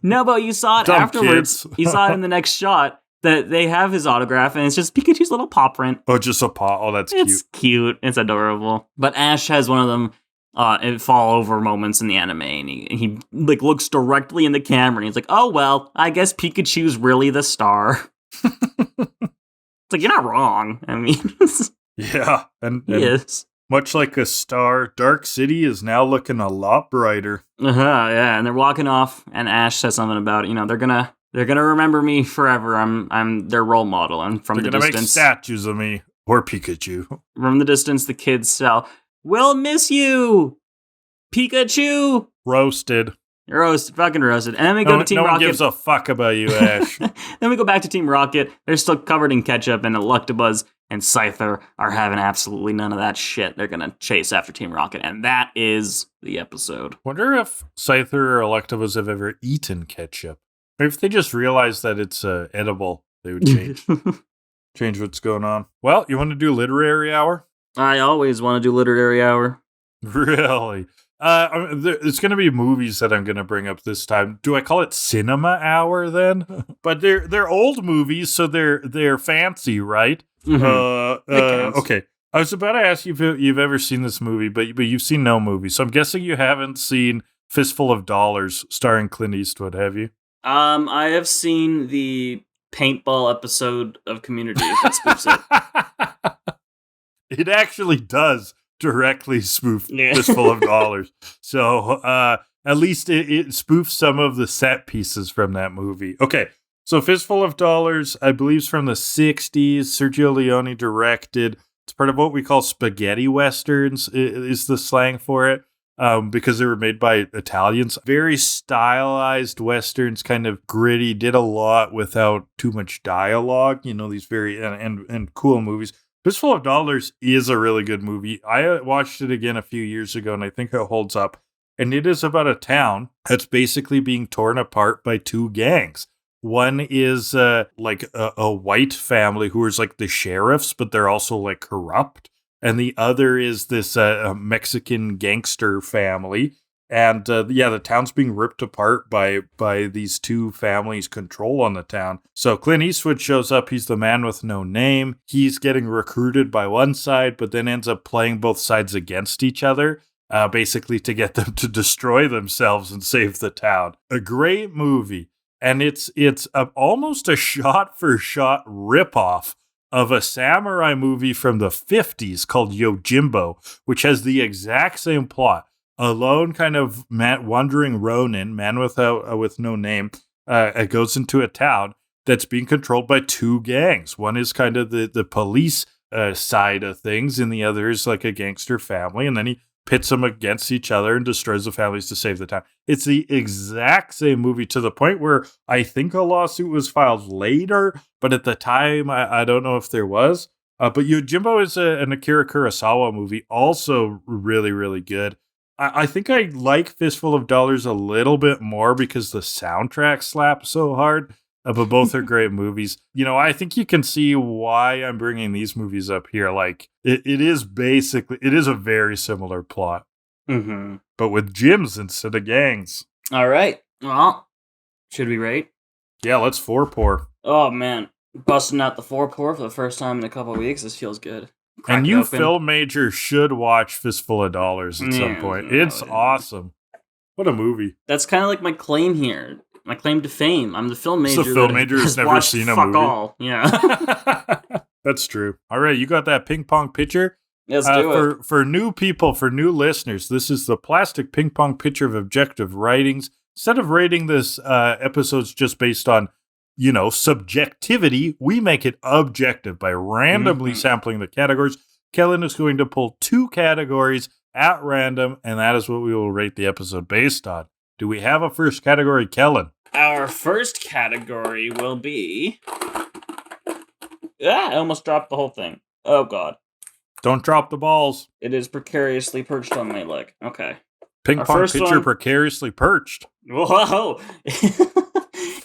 No, but you saw it Dumb afterwards. kids. You saw it in the next shot that they have his autograph, and it's just Pikachu's little paw print. Oh, just a paw. Oh, that's It's cute. It's adorable. But Ash has one of them fall over moments in the anime, and he like looks directly in the camera, and he's like, "Oh well, I guess Pikachu's really the star." It's like, you're not wrong. I mean, yeah, and yes. Much like a star, Dark City is now looking a lot brighter. Yeah, and they're walking off, and Ash says something about, they're gonna remember me forever. I'm their role model, and from They're the gonna distance, make statues of me or Pikachu. From the distance, the kids yell, "We'll miss you, Pikachu!" Roasted. Fucking roasted. And then we go to Team no Rocket. one gives a fuck about you, Ash. Then we go back to Team Rocket. They're still covered in ketchup, and electabuzz and Scyther are having absolutely none of that shit. They're gonna chase after Team Rocket, and that is the episode. Wonder if Scyther or electabuzz have ever eaten ketchup. Or if they just realize that it's edible, they would change what's going on. Well, you want to do literary hour? I always want to do literary hour. Really? It's going to be movies that I'm going to bring up this time. Do I call it cinema hour then? But they're old movies, so they're fancy, right? Mm-hmm. Okay. I was about to ask you if you've ever seen this movie, but you've seen no movie, so I'm guessing you haven't seen Fistful of Dollars starring Clint Eastwood, have you? I have seen the paintball episode of Community that spoofs it. It actually does directly spoof Fistful of Dollars. So at least it spoofs some of the set pieces from that movie. Okay, so Fistful of Dollars, I believe, is from the 60s. Sergio Leone directed. It's part of what we call spaghetti westerns, is the slang for it. Because they were made by Italians. Very stylized westerns, kind of gritty, did a lot without too much dialogue. These very and cool movies. Fistful of Dollars is a really good movie. I watched it again a few years ago, and I think it holds up. And it is about a town that's basically being torn apart by two gangs. One is like a white family who is like the sheriffs, but they're also like corrupt. And the other is this Mexican gangster family. And the town's being ripped apart by these two families' control on the town. So Clint Eastwood shows up. He's the man with no name. He's getting recruited by one side, but then ends up playing both sides against each other, basically to get them to destroy themselves and save the town. A great movie. And it's almost a shot-for-shot ripoff of a samurai movie from the 50s called Yojimbo, which has the exact same plot. A lone kind of wandering ronin, man with no name, goes into a town that's being controlled by two gangs. One is kind of the police side of things, and the other is like a gangster family. And then he pits them against each other and destroys the families to save the town. It's the exact same movie to the point where I think a lawsuit was filed later, but at the time, I don't know if there was. But Yojimbo is an Akira Kurosawa movie, also really, really good. I think I like Fistful of Dollars a little bit more because the soundtrack slaps so hard, but both are great movies. I think you can see why I'm bringing these movies up here. Like, it is a very similar plot, but with gyms instead of gangs. All right. Well, should we rate? Yeah, let's 4-pour. Oh, man. Busting out the 4-pour for the first time in a couple of weeks. This feels good. And you film majors should watch Fistful of Dollars at some point. It's awesome. What a movie. That's kind of like my claim here. My claim to fame. I'm the film major. So film major has never seen a movie. All. Yeah. That's true. All right, you got that ping pong pitcher? Let's do it. For new people, for new listeners, this is the plastic ping pong pitcher of objective writings. Instead of rating this episodes just based on subjectivity, we make it objective by randomly sampling the categories. Kellan is going to pull 2 categories at random, and that is what we will rate the episode based on. Do we have a first category, Kellan? Our first category will be... I almost dropped the whole thing. Oh, God. Don't drop the balls. It is precariously perched on my leg. Okay. Ping pong pitcher precariously perched. Whoa!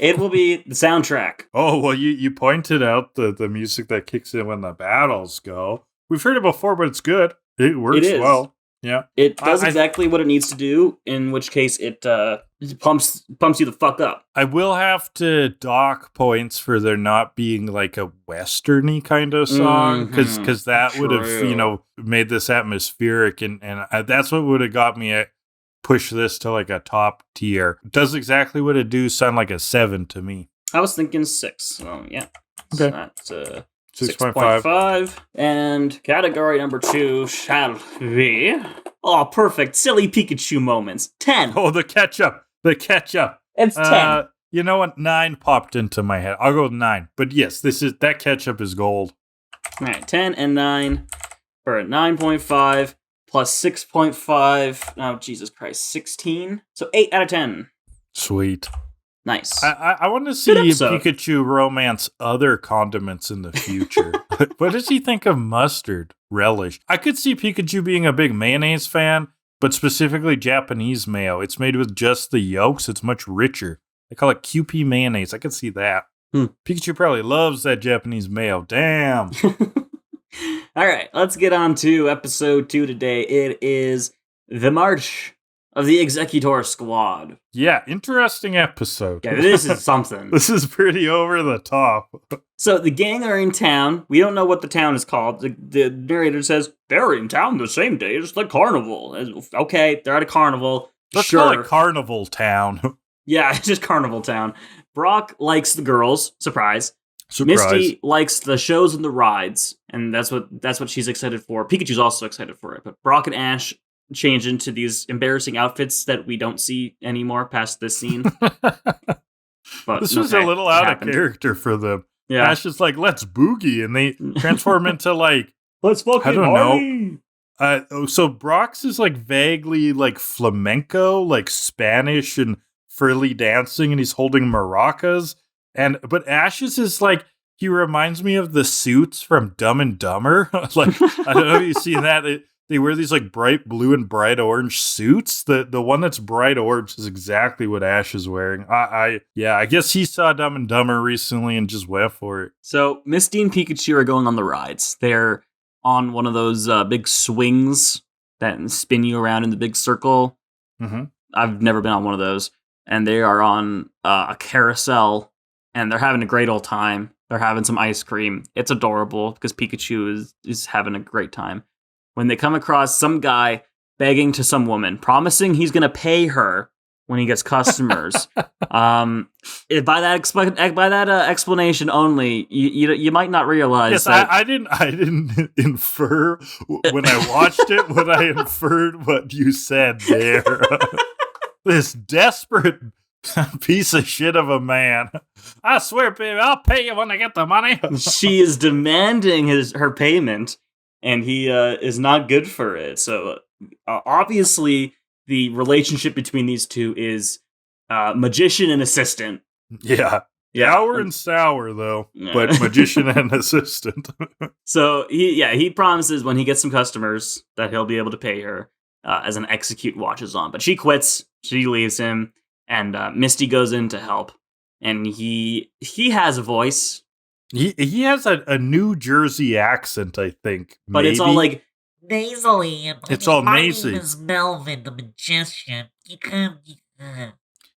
It will be the soundtrack. Oh, well, you pointed out the music that kicks in when the battles go. We've heard it before, but it's good. It works well. Yeah. It does exactly what it needs to do, in which case it pumps you the fuck up. I will have to dock points for there not being like a westerny kind of song, because that would have, made this atmospheric, and that's what would have got me at push this to like a top tier. It does exactly what it do, sound like a 7 to me. I was thinking 6. So yeah. Okay. So that's 6.5. And category number 2 shall be perfect silly Pikachu moments. 10. Oh, the ketchup. It's 10. You know what? 9 popped into my head. I'll go with 9. But yes, that ketchup is gold. All right, 10 and 9 for a 9.5. Plus 6.5. Oh, Jesus Christ. 16. So 8 out of 10. Sweet. Nice. I want to see Pikachu romance other condiments in the future. What does he think of mustard relish? I could see Pikachu being a big mayonnaise fan, but specifically Japanese mayo. It's made with just the yolks. It's much richer. They call it QP mayonnaise. I could see that. Pikachu probably loves that Japanese mayo. Damn. All right, let's get on to episode 2 today. It is The March of the Exeggutor Squad. Yeah, interesting episode. Yeah, this is something. This is pretty over the top. So the gang are in town. We don't know what the town is called. The narrator says, they're in town the same day as the carnival. Okay, they're at a carnival. Let's call it Carnival Town. Yeah, it's just Carnival Town. Brock likes the girls. Surprise. Misty likes the shows and the rides, and that's what she's excited for. Pikachu's also excited for it, but Brock and Ash change into these embarrassing outfits that we don't see anymore past this scene. But this was a little out of character for them. Yeah. Ash is like, let's boogie, and they transform into like, let's fucking I don't know. So Brock's is like vaguely like flamenco, like Spanish and frilly dancing, and he's holding maracas. But Ash's is like, he reminds me of the suits from Dumb and Dumber. Like, I don't know if you've seen that. They wear these like bright blue and bright orange suits. The one that's bright orange is exactly what Ash is wearing. I guess he saw Dumb and Dumber recently and just went for it. So Misty and Pikachu are going on the rides. They're on one of those big swings that spin you around in the big circle. Mm-hmm. I've never been on one of those. And they are on a carousel. And they're having a great old time. They're having some ice cream. It's adorable because Pikachu is having a great time. When they come across some guy begging to some woman, promising he's going to pay her when he gets customers. By that explanation only, you might not realize. Yes, that I didn't infer when I watched it. When I inferred what you said there, this desperate piece of shit of a man. I swear, baby, I'll pay you when I get the money. She is demanding her payment, and he is not good for it. So obviously, the relationship between these two is magician and assistant. Yeah. Sour and sour, though, but magician and assistant. So, he promises when he gets some customers that he'll be able to pay her as an Exeggcute watches on. But she quits, she leaves him, and Misty goes in to help. And he has a voice. He has a New Jersey accent, I think. But maybe. It's all like... nasally. It's all my nasally. name is Melvin, the magician. You come...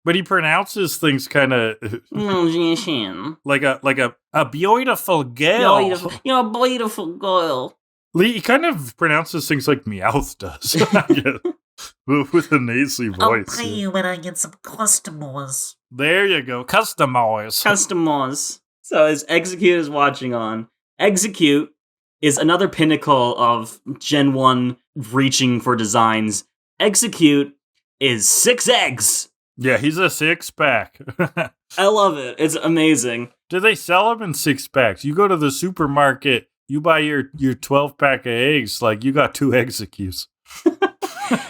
But he pronounces things kind of magician. like a beautiful girl. You're a beautiful girl. He kind of pronounces things like Meowth does. With a nasally voice. I'll pay you when I get some customers. There you go. Customers. So as Exeggcute is watching on, Exeggcute is another pinnacle of Gen 1 reaching for designs. Exeggcute is 6 eggs. Yeah, he's a 6-pack. I love it. It's amazing. Do they sell them in 6-packs? You go to the supermarket, you buy your 12-pack of eggs, like you got 2 Exeggcutes.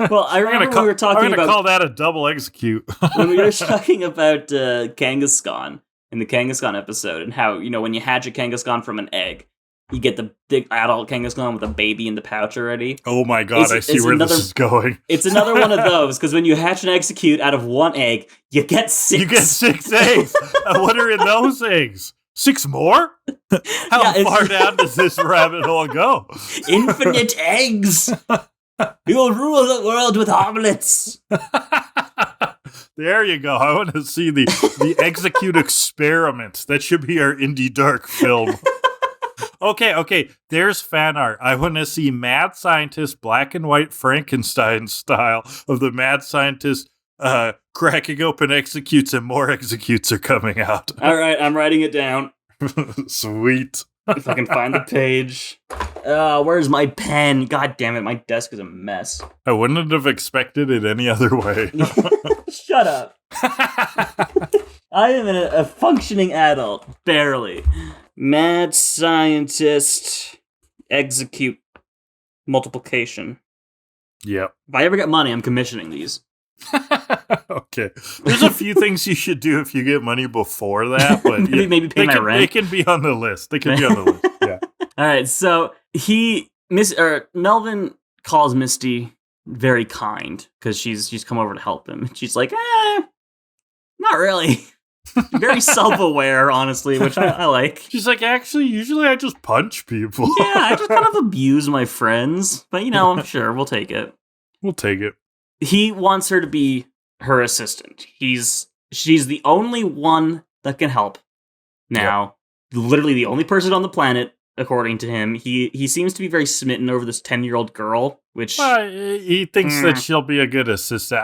Well, I remember we were talking about... I'm going to call that a double Exeggcute. When we were talking about Kangaskhan in the Kangaskhan episode, and how, when you hatch a Kangaskhan from an egg, you get the big adult Kangaskhan with a baby in the pouch already. Oh my god, I see where this is going. It's another one of those, because when you hatch an Exeggcute out of 1 egg, you get 6. You get 6 eggs. What are in those eggs? 6 more? How far down does this rabbit hole go? Infinite eggs! You'll rule the world with omelets! There you go. I want to see the Exeggcute experiment. That should be our indie dark film. Okay. There's fan art. I want to see Mad Scientist black and white Frankenstein style of the Mad Scientist cracking open Exeggcutes, and more Exeggcutes are coming out. All right, I'm writing it down. Sweet. If I can find the page. Where's my pen? God damn it, my desk is a mess. I wouldn't have expected it any other way. Shut up. I am a functioning adult. Barely. Mad Scientist Exeggcute multiplication. Yep. If I ever get money, I'm commissioning these. Okay. There's a few things you should do if you get money before that, but maybe pay my rent. They can be on the list. Yeah. All right. So Melvin calls Misty very kind because she's come over to help him. She's like, not really. Very self-aware, honestly, which I like. She's like, actually, usually I just punch people. Yeah, I just kind of abuse my friends. But, I'm sure we'll take it. We'll take it. He wants her to be her assistant. She's the only one that can help now. Yep. Literally the only person on the planet, according to him. He seems to be very smitten over this 10-year-old girl, which... he thinks that she'll be a good assistant.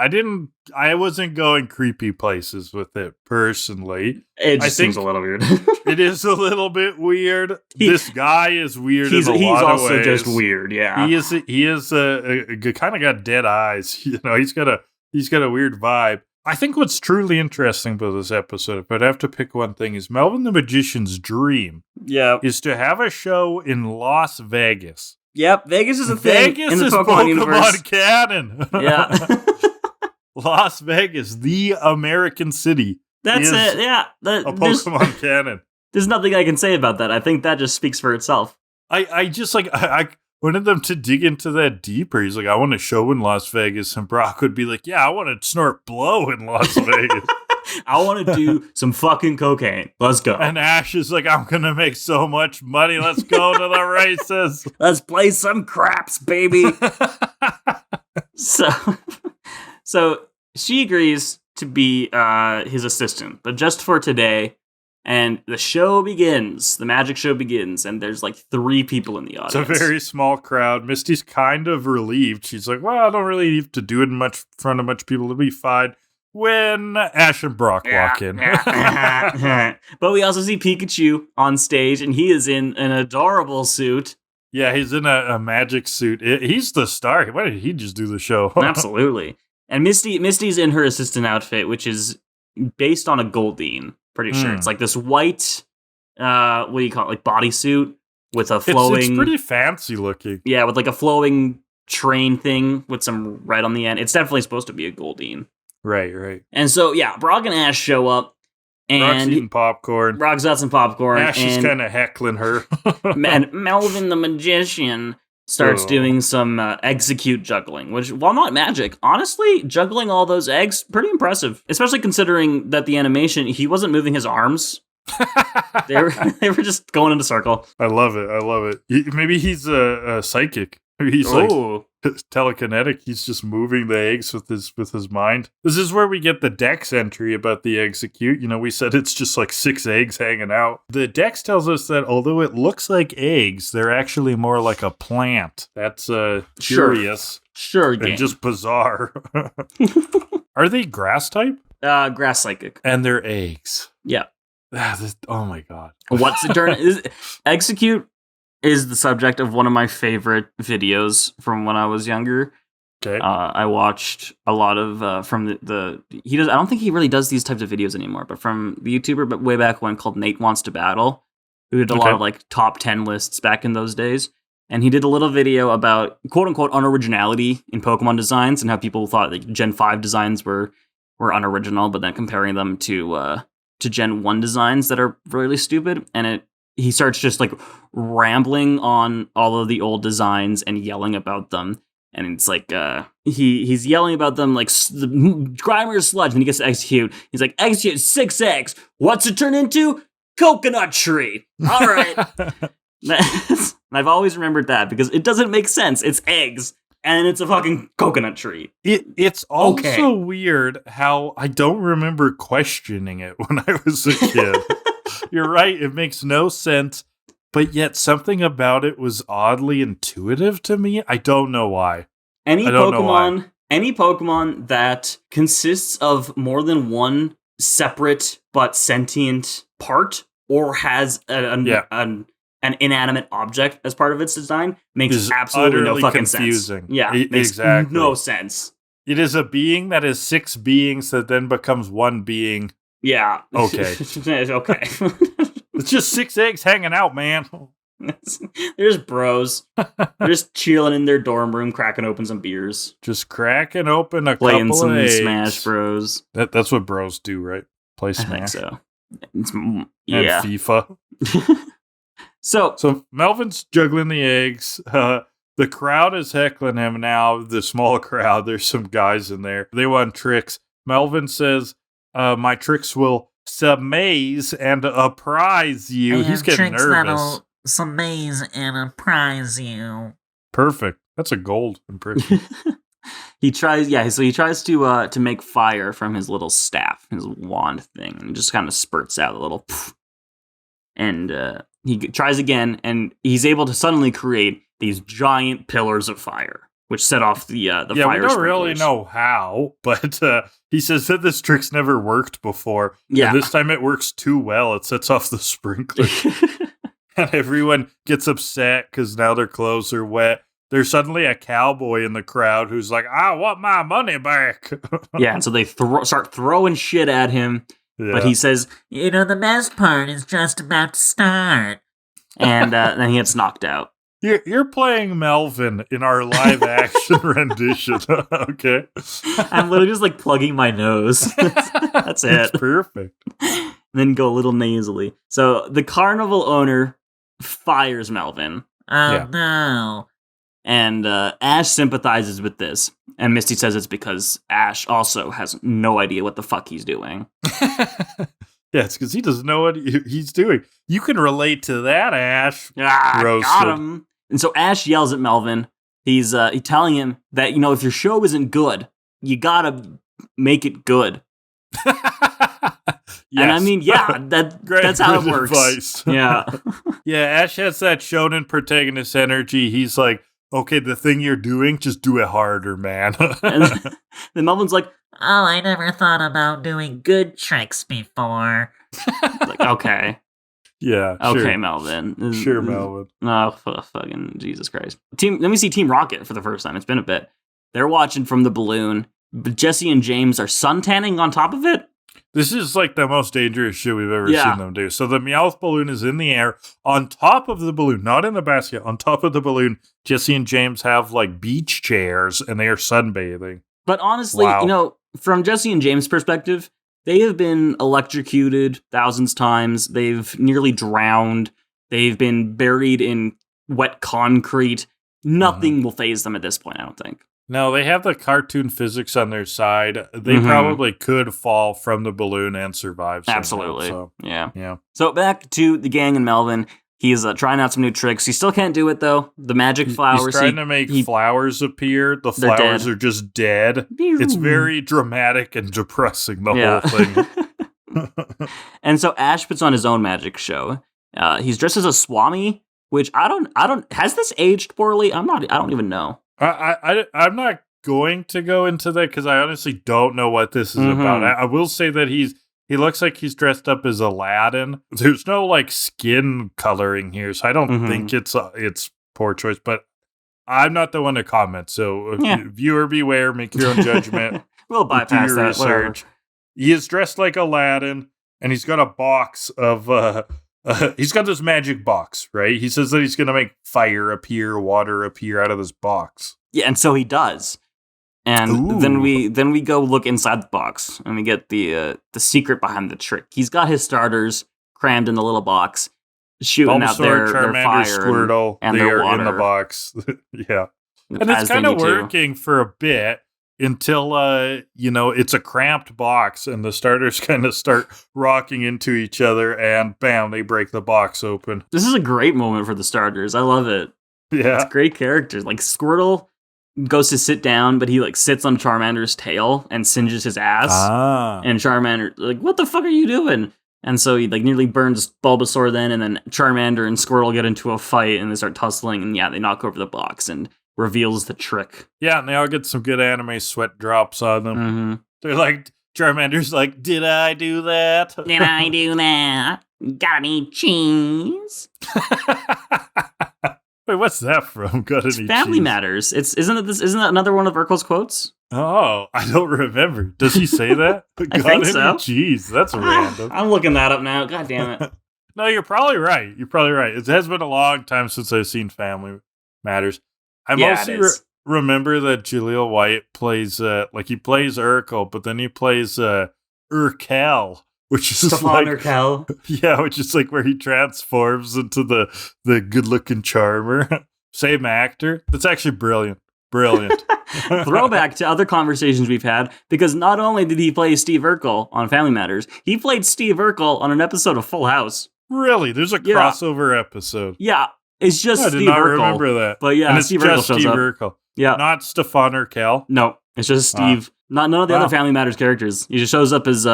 I wasn't going creepy places with it, personally. It just seems a little weird. It is a little bit weird. This guy is weird in a lot of ways. He's also just weird, yeah. He is kind of got dead eyes. He's got a weird vibe. I think what's truly interesting about this episode, if I'd have to pick one thing, is Melvin the Magician's dream. Yeah. Is to have a show in Las Vegas. Yep, Vegas is a thing in the Pokemon universe. canon. Yeah. Las Vegas, the American city. That's it, yeah. A Pokemon canon. There's nothing I can say about that. I think that just speaks for itself. I wanted them to dig into that deeper. He's like, I want a show in Las Vegas. And Brock would be like, yeah, I want to snort blow in Las Vegas. I want to do some fucking cocaine. Let's go. And Ash is like, I'm going to make so much money. Let's go to the races. Let's play some craps, baby. So she agrees to be his assistant, but just for today. And the show begins. The magic show begins. And there's like 3 people in the audience. It's a very small crowd. Misty's kind of relieved. She's like, well, I don't really need to do it in front of much people. It'll be fine. When Ash and Brock walk in. But we also see Pikachu on stage, and he is in an adorable suit. Yeah, he's in a magic suit. He's the star. Why did he just do the show? Absolutely. And Misty's in her assistant outfit, which is based on a Goldeen. Pretty sure. It's like this white, what do you call it, like bodysuit with a flowing... It's pretty fancy looking. Yeah, with like a flowing train thing with some red on the end. It's definitely supposed to be a Goldeen. Right. And so, yeah, Brock and Ash show up. And Brock's eating popcorn. Brock's got some popcorn. Ash is kind of heckling her. And Melvin the magician starts doing some execute juggling, which, while not magic, honestly, juggling all those eggs, pretty impressive. Especially considering that the animation, he wasn't moving his arms. they were just going in a circle. I love it. Maybe he's a psychic. Maybe he's like telekinetic. He's just moving the eggs with his mind. This is where we get the Dex entry about the Exeggcute. We said it's just like 6 eggs hanging out. The Dex tells us that although it looks like eggs, they're actually more like a plant. That's curious. Sure. And just bizarre. Are they grass type? Grass psychic. And they're eggs. Yeah. Oh my god. What's the turn? Execute is the subject of one of my favorite videos from when I was younger. Okay. I watched a lot of from the he does. I don't think he really does these types of videos anymore, but from the YouTuber, but way back when, called Nate Wants to Battle, who did a lot of like top 10 lists back in those days. And he did a little video about quote unquote unoriginality in Pokemon designs and how people thought like Gen 5 designs were unoriginal, but then comparing them to Gen 1 designs that are really stupid. And he starts just like rambling on all of the old designs and yelling about them. And it's like, he's yelling about them like the Grimer's sludge. And he gets to Execute. He's like, Execute 6 eggs. What's it turn into? Coconut tree. All right. And I've always remembered that because it doesn't make sense. It's eggs. And it's a fucking coconut tree. It's also weird how I don't remember questioning it when I was a kid. You're right, it makes no sense, but yet something about it was oddly intuitive to me. I don't know why. Any Pokemon that consists of more than one separate but sentient part or has an inanimate object as part of its design makes absolutely no fucking confusing. Sense. Yeah, it makes no sense. It is a being that is 6 beings that then becomes one being. Yeah. Okay. Okay. It's just 6 eggs hanging out, man. There's bros. They're just chilling in their dorm room, cracking open some beers. Just cracking open a playing couple some of eggs. Smash Bros. That's what bros do, right? Play Smash. I think so. And FIFA. So Melvin's juggling the eggs. The crowd is heckling him now. The small crowd. There's some guys in there. They want tricks. Melvin says, my tricks will amaze and apprise you. He's getting nervous. Amaze and apprise you. Perfect. That's a gold impression. He tries to make fire from his little staff, his wand thing, and just kind of spurts out a little poof. And he tries again, and he's able to suddenly create these giant pillars of fire, which set off the fire sprinklers. We don't really know how, but he says that this trick's never worked before. Yeah. And this time it works too well. It sets off the sprinklers. And everyone gets upset because now their clothes are wet. There's suddenly a cowboy in the crowd who's like, I want my money back. Yeah, and so they start throwing shit at him. Yeah. But he says, the best part is just about to start. And then he gets knocked out. You're playing Melvin in our live action rendition. Okay. I'm literally just like plugging my nose. That's it. It's perfect. And then go a little nasally. So the carnival owner fires Melvin. Oh, no. And Ash sympathizes with this. And Misty says it's because Ash also has no idea what the fuck he's doing. Yeah, it's because he doesn't know what he's doing. You can relate to that, Ash. Got him. And so Ash yells at Melvin. He's telling him that, if your show isn't good, you gotta make it good. Yes. And I mean, that's how it works. Advice. Yeah. Yeah, Ash has that shonen protagonist energy. He's like, okay, the thing you're doing, just do it harder, man. And then Melvin's like, oh, I never thought about doing good tricks before. Like, okay. Yeah, okay, sure. Melvin. Sure, Melvin. Oh, fucking Jesus Christ. Let me see Team Rocket for the first time. It's been a bit. They're watching from the balloon. But Jesse and James are suntanning on top of it. This is like the most dangerous shit we've ever seen them do. So the Meowth balloon is in the air on top of the balloon, not in the basket, on top of the balloon. Jesse and James have like beach chairs and they are sunbathing. But honestly, from Jesse and James' perspective, they have been electrocuted thousands of times. They've nearly drowned. They've been buried in wet concrete. Nothing will faze them at this point, I don't think. No, they have the cartoon physics on their side. They probably could fall from the balloon and survive somehow. Absolutely. So, yeah. So back to the gang and Melvin. He's trying out some new tricks. He still can't do it, though. The magic flowers. He's trying to make flowers appear. The flowers are just dead. It's very dramatic and depressing, the whole thing. And so Ash puts on his own magic show. He's dressed as a Swami, which I don't. Has this aged poorly? I don't even know. I'm not going to go into that because I honestly don't know what this is about. I will say that he looks like he's dressed up as Aladdin. There's no like skin coloring here, so I don't think it's poor choice. But I'm not the one to comment. So viewer beware, make your own judgment. We'll bypass that. Research. He is dressed like Aladdin, and he's got a box of. He's got this magic box, right? He says that he's going to make fire appear, water appear out of this box. Yeah, and so he does. And then we go look inside the box, and we get the secret behind the trick. He's got his starters crammed in the little box, shooting out their fire Squirtle, and their water in the box. Yeah, and it's kind of working for a bit. Until, it's a cramped box and the starters kind of start rocking into each other and bam, they break the box open. This is a great moment for the starters. I love it. Yeah. It's great characters. Like Squirtle goes to sit down, but he like sits on Charmander's tail and singes his ass. And Charmander, like, what the fuck are you doing? And so he like nearly burns Bulbasaur then, and then Charmander and Squirtle get into a fight and they start tussling and they knock over the box and reveals the trick. Yeah, and they all get some good anime sweat drops on them. They're like, Charmander's like, did I do that? Did I do that? Gotta need cheese. Wait, what's that from? Gotta need Family cheese. Matters. Isn't that another one of Urkel's quotes? Oh, I don't remember. Does he say that? I think so. Jeez, that's random. I'm looking that up now. God damn it. No, you're probably right. It has been a long time since I've seen Family Matters. I mostly remember that Jaleel White plays, he plays Urkel, but then he plays Urkel, which is Stefan Urkel. Yeah, which is like where he transforms into the good-looking charmer. Same actor. That's actually brilliant. Brilliant. Throwback to other conversations we've had, because not only did he play Steve Urkel on Family Matters, he played Steve Urkel on an episode of Full House. Really? There's a crossover episode. Yeah. It's just Steve Urkel. I did not remember that. But yeah, and it's Steve just Urkel shows Steve up. Urkel. Yeah. Not Stefan Urkel. No, it's just Steve. None of the other Family Matters characters. He just shows up as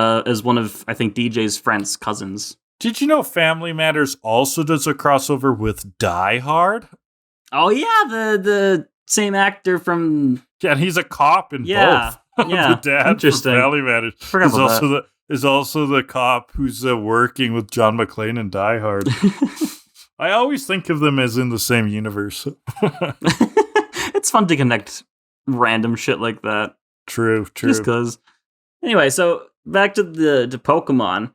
one of, I think, DJ's friends' cousins. Did you know Family Matters also does a crossover with Die Hard? Oh yeah, the same actor from... Yeah, and he's a cop in both. Yeah, the dad from Family Matters is also the cop who's working with John McClane in Die Hard. I always think of them as in the same universe. It's fun to connect random shit like that. True. Just because. Anyway, so back to Pokemon.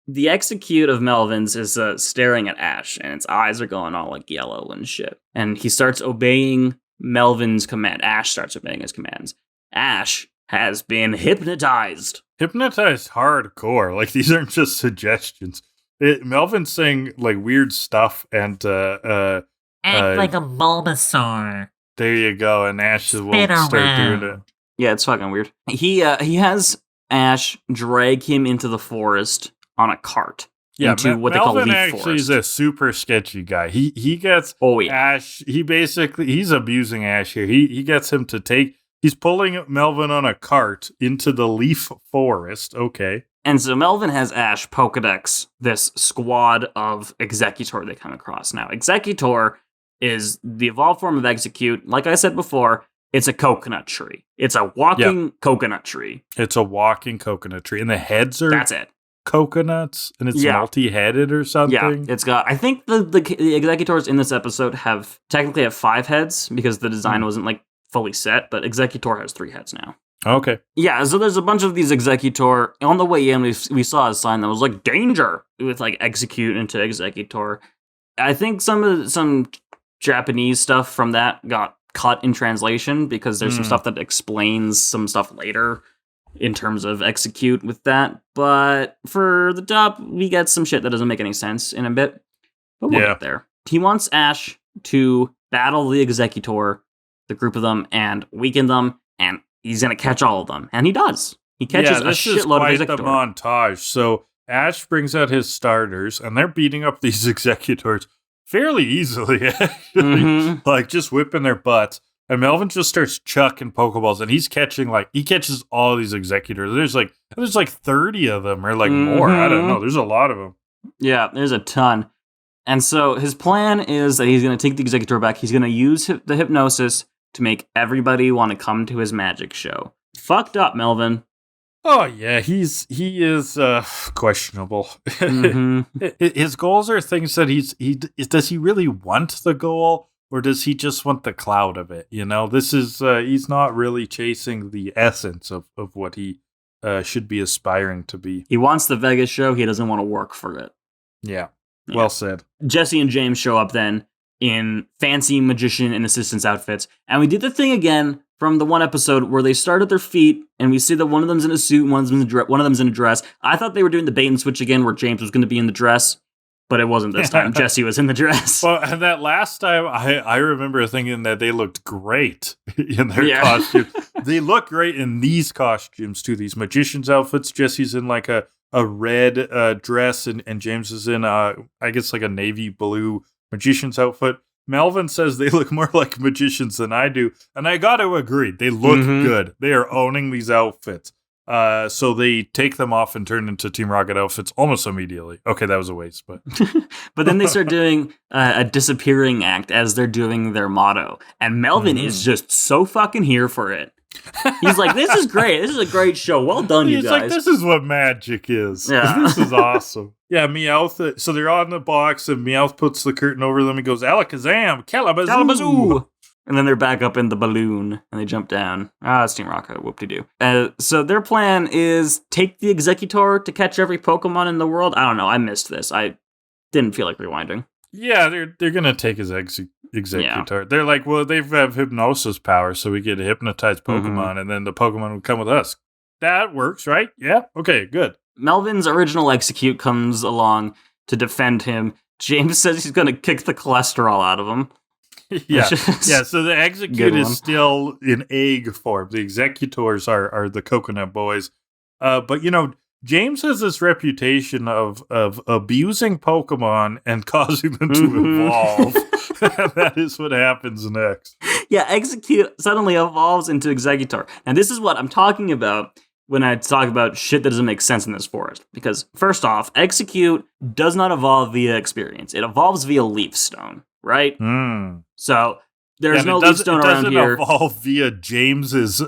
The Exeggcute of Melvin's is staring at Ash, and its eyes are going all like yellow and shit. And he starts obeying Melvin's command. Ash starts obeying his commands. Ash has been hypnotized. Hypnotized hardcore. Like, these aren't just suggestions. Melvin's saying like weird stuff and act like a Bulbasaur. There you go, and Ash will start doing it. Yeah, it's fucking weird. He has Ash drag him into the forest on a cart. Yeah, into what Melvin they call leaf actually is forest. a super sketchy guy. He gets Ash. He's abusing Ash here. He gets him to take. He's pulling Melvin on a cart into the leaf forest. Okay. And so Melvin has Ash Pokedex this squad of Exeggutor they come across. Now, Exeggutor is the evolved form of Exeggcute. Like I said before, it's a coconut tree. It's a walking coconut tree. It's a walking coconut tree. And the heads are That's it. Coconuts, and it's multi-headed or something. Yeah, it's got, I think the Exeggutors in this episode technically have 5 heads because the design wasn't like fully set, but Exeggutor has 3 heads now. Okay. Yeah, so there's a bunch of these Exeggutor. On the way in, we saw a sign that was like, danger, with like execute into Exeggutor. I think some Japanese stuff from that got cut in translation because there's some stuff that explains some stuff later in terms of execute with that. But for the dub, we get some shit that doesn't make any sense in a bit. But we'll get there. He wants Ash to battle the Exeggutor, the group of them, and weaken them, and he's going to catch all of them. And he does. He catches a shitload of Exeggutor. The montage. So Ash brings out his starters, and they're beating up these Exeggutors fairly easily, actually. Like, just whipping their butts. And Melvin just starts chucking Pokeballs, and he catches all these Exeggutors. There's like 30 of them, or like more. I don't know. There's a lot of them. Yeah, there's a ton. And so his plan is that he's going to take the Exeggutor back. He's going to use the hypnosis to make everybody want to come to his magic show. Fucked up, Melvin. Oh yeah, he is questionable. His goals are things that does he really want the goal, or does he just want the cloud of it? You know, this is he's not really chasing the essence of what he should be aspiring to be. He wants the Vegas show. He doesn't want to work for it. Yeah. Well said. Jesse and James show up then in fancy magician and assistant's outfits. And we did the thing again from the one episode where they start at their feet and we see that one of them's in a suit and one of them's in a dress. I thought they were doing the bait and switch again where James was going to be in the dress, but it wasn't this time. Jesse was in the dress. Well, and that last time, I remember thinking that they looked great in their costumes. They look great in these costumes, too. These magician's outfits. Jesse's in like a red dress, and James is in, I guess, like a navy blue magician's outfit. Melvin says they look more like magicians than I do, and I got to agree. They look good. They are owning these outfits. So they take them off and turn into Team Rocket outfits almost immediately. Okay, that was a waste, but but then they start doing a disappearing act as they're doing their motto, and Melvin is just so fucking here for it. He's like, "This is great. This is a great show. Well done, you guys." He's like, "This is what magic is. Yeah. This is awesome." Yeah, Meowth. So they're on the box, and Meowth puts the curtain over them. He goes, "Alakazam, Calabazoo." And then they're back up in the balloon, and they jump down. It's Team Rocket, whoop-de-doo. So their plan is take the Exeggutor to catch every Pokemon in the world. I don't know, I missed this. I didn't feel like rewinding. Yeah, they're going to take his Exeggutor. Yeah. They're like, well, they have hypnosis power, so we get to hypnotize Pokemon, and then the Pokemon will come with us. That works, right? Yeah? Okay, good. Melvin's original Execute comes along to defend him. James says he's going to kick the cholesterol out of him. Yeah, so the Execute is still in egg form. The Exeggutors are the coconut boys. But, you know, James has this reputation of abusing Pokemon and causing them to evolve. And that is what happens next. Yeah, Execute suddenly evolves into Exeggutor. And this is what I'm talking about when I talk about shit that doesn't make sense in this forest. Because, first off, Execute does not evolve via experience. It evolves via Leaf Stone, right? So there's no Leaf Stone around here. It doesn't evolve via James's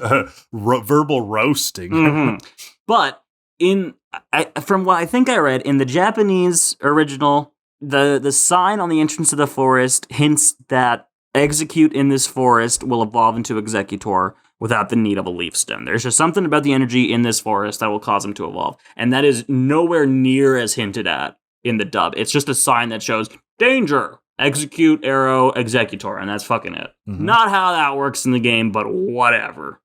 verbal roasting. But from what I think I read, in the Japanese original, the sign on the entrance to the forest hints that Execute in this forest will evolve into Exeggutor without the need of a Leaf Stone. There's just something about the energy in this forest that will cause him to evolve. And that is nowhere near as hinted at in the dub. It's just a sign that shows, danger, Execute, arrow, Exeggutor, and that's fucking it. Not how that works in the game, but whatever.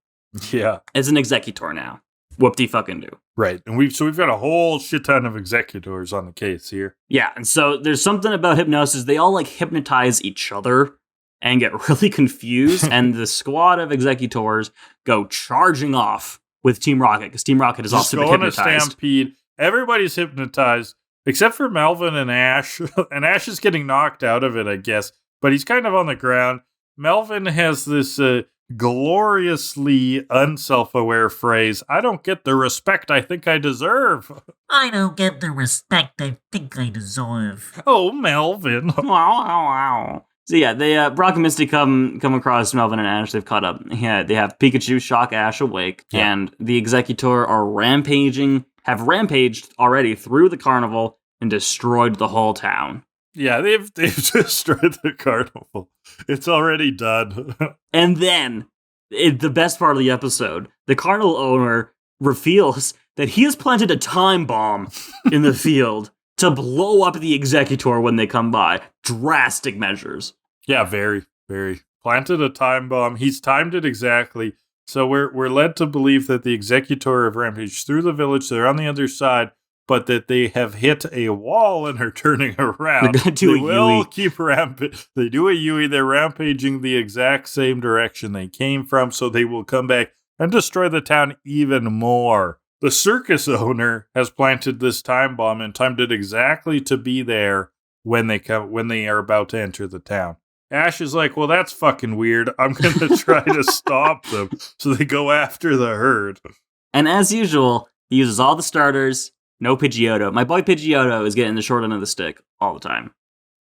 Yeah. It's an Exeggutor now. Whoop-de-fucking-do. Right, and we've got a whole shit ton of Exeggutors on the case here. Yeah, and so there's something about hypnosis. They all, like, hypnotize each other and get really confused, and the squad of Exeggutors go charging off with Team Rocket, because Team Rocket is also hypnotized. A stampede. Everybody's hypnotized, except for Melvin and Ash. And Ash is getting knocked out of it, I guess, but he's kind of on the ground. Melvin has this gloriously unself-aware phrase, "I don't get the respect I think I deserve." I don't get the respect I think I deserve. Oh, Melvin. Wow. So yeah, Brock and Misty come across Melvin and Ash. They've caught up. Yeah, they have Pikachu shock Ash awake, and the Exeggutor have rampaged already through the carnival and destroyed the whole town. Yeah, they've destroyed the carnival. It's already done. And then the best part of the episode, the carnival owner reveals that he has planted a time bomb in the field to blow up the Exeggutor when they come by. Drastic measures. Yeah, very, very. Planted a time bomb. He's timed it exactly. So we're led to believe that the Exeggutor have rampaged through the village. They're on the other side, but that they have hit a wall and are turning around. They're gonna do they a will Yui. keep They do a Yui. They're rampaging the exact same direction they came from, so they will come back and destroy the town even more. The circus owner has planted this time bomb and timed it exactly to be there when they are about to enter the town. Ash is like, well, that's fucking weird. I'm going to try to stop them. So they go after the herd. And as usual, he uses all the starters, no Pidgeotto. My boy Pidgeotto is getting the short end of the stick all the time.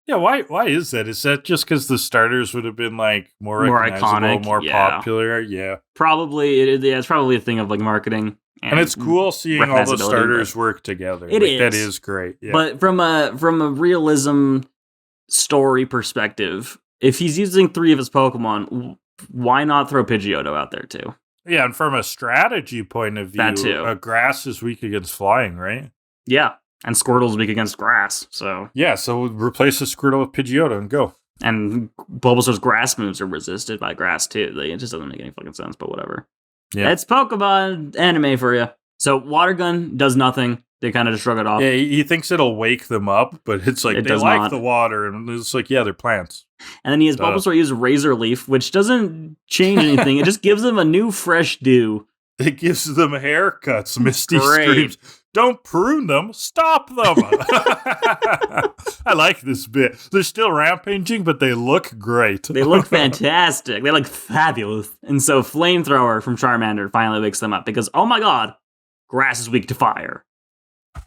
Yeah, why is that? Is that just because the starters would have been like more iconic, more yeah. popular? Yeah. Probably, it's probably a thing of like marketing. And it's cool seeing all the starters work together. It is. That is great. Yeah. But from a realism story perspective, if he's using 3 of his Pokemon, why not throw Pidgeotto out there too? Yeah, and from a strategy point of view, That too. Grass is weak against flying, right? Yeah, and Squirtle's weak against grass, so... Yeah, so replace the Squirtle with Pidgeotto and go. And Bulbasaur's grass moves are resisted by grass too. It just doesn't make any fucking sense, but whatever. Yeah. It's Pokemon anime for you. So Water Gun does nothing. They kind of just shrug it off. Yeah, he thinks it'll wake them up, but it's like, It they does like not. the water, and it's like, yeah, they're plants. And then he has Bulbasaur use Razor Leaf, which doesn't change anything. It just gives them a new fresh dew. It gives them haircuts. Misty Great. screams, don't prune them, stop them. I like this bit. They're still rampaging, but they look great. They look fantastic. They look fabulous. And so Flamethrower from Charmander finally wakes them up because, oh my god, grass is weak to fire.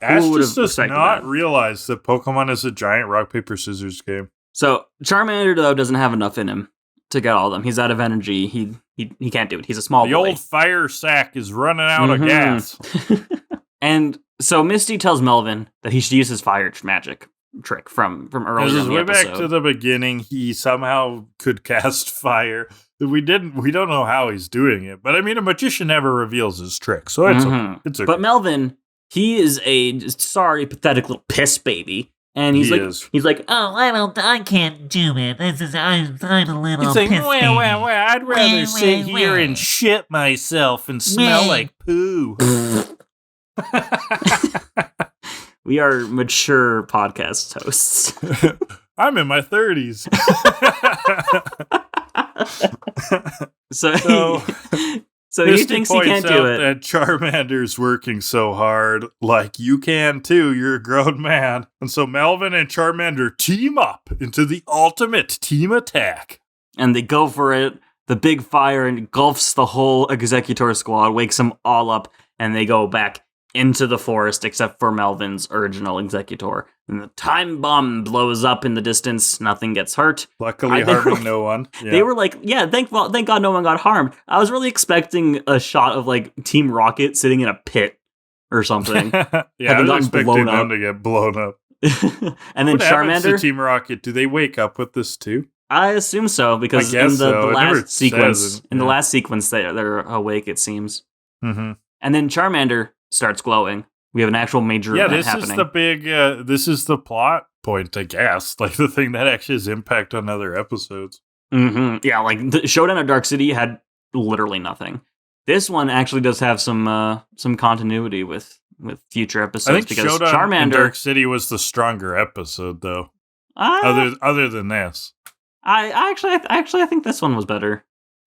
Ash Who would've just does expected not that? realize that Pokemon is a giant rock, paper, scissors game. So Charmander, though, doesn't have enough in him to get all of them. He's out of energy. He can't do it. He's a small The boy. old fire sack is running out of Mhm. gas. And so Misty tells Melvin that he should use his fire magic trick from earlier This is in the way episode. back to the beginning. He somehow could cast fire. We don't know how he's doing it, but I mean, a magician never reveals his trick, so it's Mhm. okay. It's okay. But Melvin, he is a sorry, pathetic little piss baby. And he's He is. like, Oh, I can't do it. I'm a little He's like, pissed. well, I'd rather Wah, sit wah, here wah. and shit myself and smell Meh. like poo. we are mature podcast hosts. I'm in my 30s. So, So, so he Misty thinks he points can't do out it. that Charmander's working so hard. Like, you can too. You're a grown man. And so Melvin and Charmander team up into the ultimate team attack. And they go for it. The big fire engulfs the whole Exeggutor Squad, wakes them all up, and they go back into the forest, except for Melvin's original Exeggutor. And the time bomb blows up in the distance. Nothing gets hurt. Luckily, they were- harming no one. Yeah. They were like, yeah, thank God no one got harmed. I was really expecting a shot of like Team Rocket sitting in a pit or something. yeah, I Having was gotten expecting blown them up. to get blown up. And then What happens to Charmander, Team Rocket? Do they wake up with this too? I assume so because I guess in the so. It never last sequence, says it, in the yeah. last sequence, they're awake. It seems. Mm-hmm. And then Charmander starts glowing. We have an actual major Yeah, event this happening. is the big. This is the plot point, I guess. Like the thing that actually has impact on other episodes. Yeah, like the Showdown of Dark City had literally nothing. This one actually does have some continuity with future I episodes think because Showdown in Charmander. Dark City was the stronger episode, though. Other than this. I think this one was better.